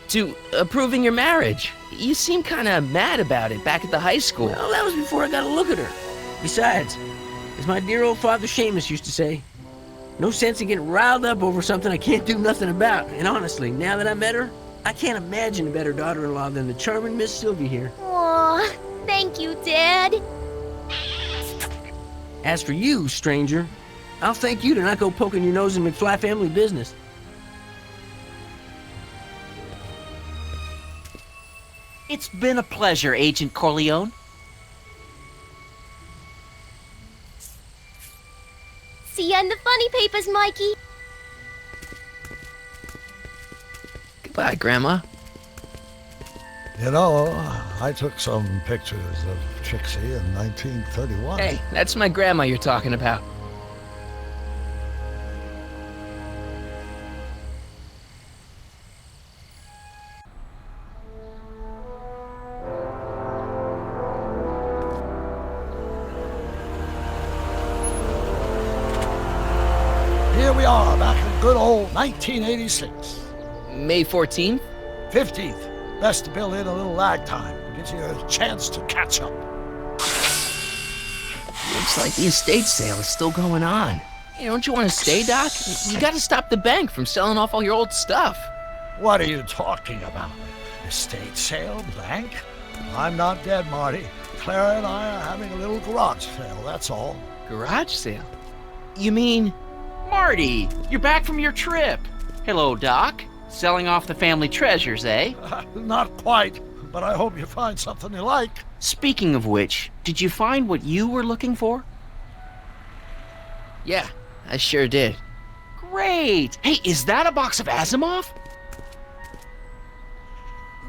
To approving your marriage. You seem kind of mad about it back at the high school. Well, that was before I got a look at her. Besides, as my dear old father Seamus used to say, no sense in getting riled up over something I can't do nothing about. And honestly, now that I met her, I can't imagine a better daughter-in-law than the charming Miss Sylvia here. Aw, thank you, Dad. As for you, stranger, I'll thank you to not go poking your nose in McFly family business. It's been a pleasure, Agent Corleone. See ya in the funny papers, Mikey. Goodbye, Grandma. You know, I took some pictures of Trixie in 1931. Hey, that's my grandma you're talking about. Here we are, back in good old 1986. May 14th? 15th. Best to build in a little lag time. Gives you a chance to catch up. Looks like the estate sale is still going on. Hey, don't you want to stay, Doc? You gotta stop the bank from selling off all your old stuff. What are you talking about? Estate sale? Bank? I'm not dead, Marty. Clara and I are having a little garage sale, that's all. Garage sale? You mean... Marty, you're back from your trip. Hello, Doc. Selling off the family treasures, eh? Not quite, but I hope you find something you like. Speaking of which, did you find what you were looking for? Yeah, I sure did. great! Hey, is that a box of Asimov?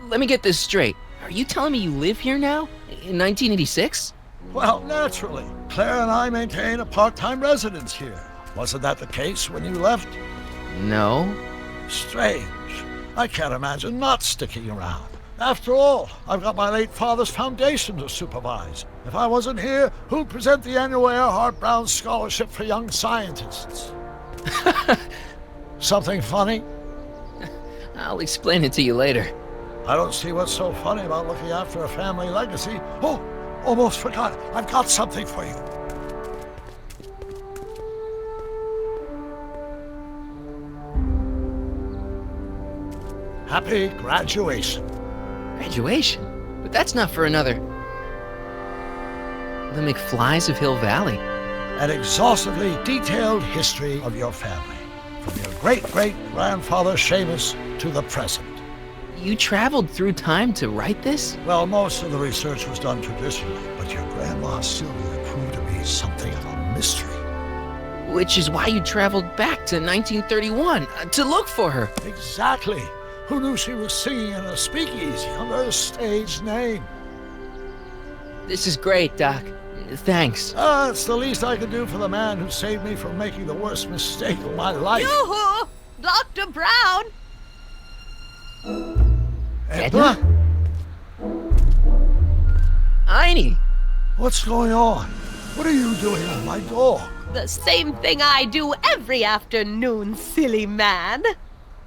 Let me get this straight. Are you telling me you live here now? In 1986? Well, naturally. Claire and I maintain a part-time residence here. Wasn't that the case when you left? No. Strange. I can't imagine not sticking around. After all, I've got my late father's foundation to supervise. If I wasn't here, who'd present the annual Earhart Brown Scholarship for Young Scientists? Something funny? I'll explain it to you later. I don't see what's so funny about looking after a family legacy. Oh, almost forgot. I've got something for you. Happy graduation. Graduation? But that's not for another... The McFlys of Hill Valley. An exhaustively detailed history of your family, from your great-great-grandfather Seamus to the present. You traveled through time to write this? Well, most of the research was done traditionally, but your grandma Sylvia proved to be something of a mystery. Which is why you traveled back to 1931, to look for her. Exactly. Who knew she was singing in a speakeasy under a stage name? This is great, Doc. Thanks. It's the least I could do for the man who saved me from making the worst mistake of my life. Yoo-hoo! Dr. Brown! Edna? Einie! What's going on? What are you doing with my dog? The same thing I do every afternoon, silly man.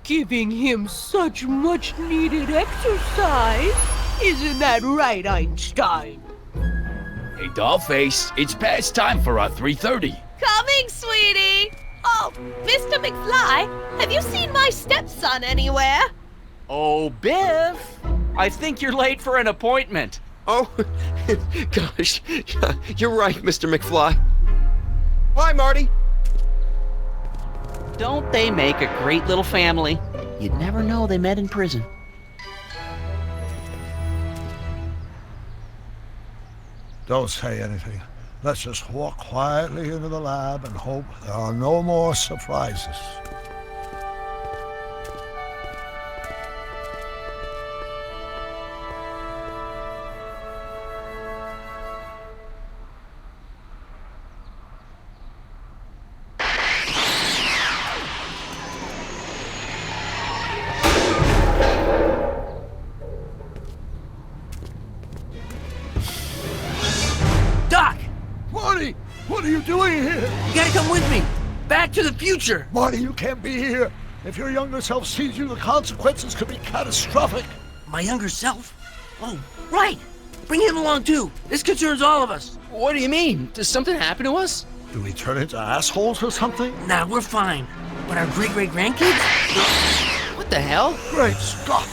Giving him such much-needed exercise. Isn't that right, Einstein? Hey, Dollface, it's past time for our 3:30. Coming, sweetie! Oh, Mr. McFly, have you seen my stepson anywhere? Oh, Biff! I think you're late for an appointment. Oh, gosh. You're right, Mr. McFly. Hi, Marty. Don't they make a great little family? You'd never know they met in prison. Don't say anything. Let's just walk quietly into the lab and hope there are no more surprises. Doc! Marty! What are you doing here? You gotta come with me! Back to the future! Marty, you can't be here. If your younger self sees you, the consequences could be catastrophic. My younger self? Oh, right! Bring him along too! This concerns all of us! What do you mean? Does something happen to us? Do we turn into assholes or something? Nah, we're fine. But our great-great-grandkids? What the hell? Great Scott!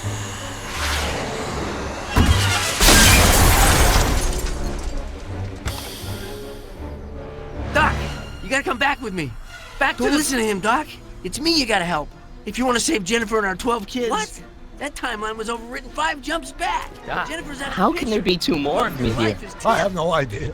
Doc, you gotta come back with me. Back to listen to him, Doc. It's me you gotta help. If you want to save Jennifer and our 12 kids. What? That timeline was overwritten 5 jumps back. Doc, Jennifer's out of how can there be two more of me here? I have no idea.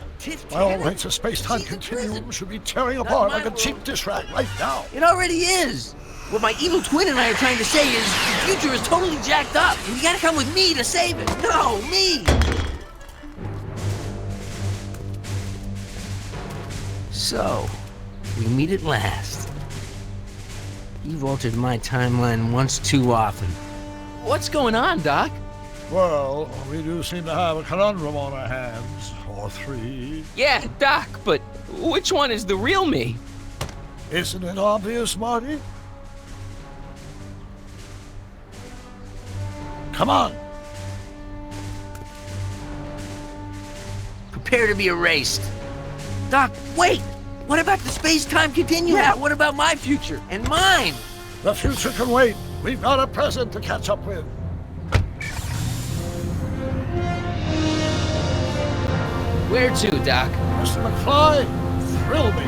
My all rights of space-time continuum should be tearing apart like a cheap dish rag right now. It already is. What my evil twin and I are trying to say is the future is totally jacked up, and you gotta come with me to save it. No, me! So, we meet at last. You've altered my timeline once too often. What's going on, Doc? Well, we do seem to have a conundrum on our hands. Or 3. Yeah, Doc, but which one is the real me? Isn't it obvious, Marty? Come on. Prepare to be erased. Doc, wait! What about the space-time continuum? Yeah, what about my future? And mine? The future can wait. We've got a present to catch up with. Where to, Doc? Mr. McFly, thrill me.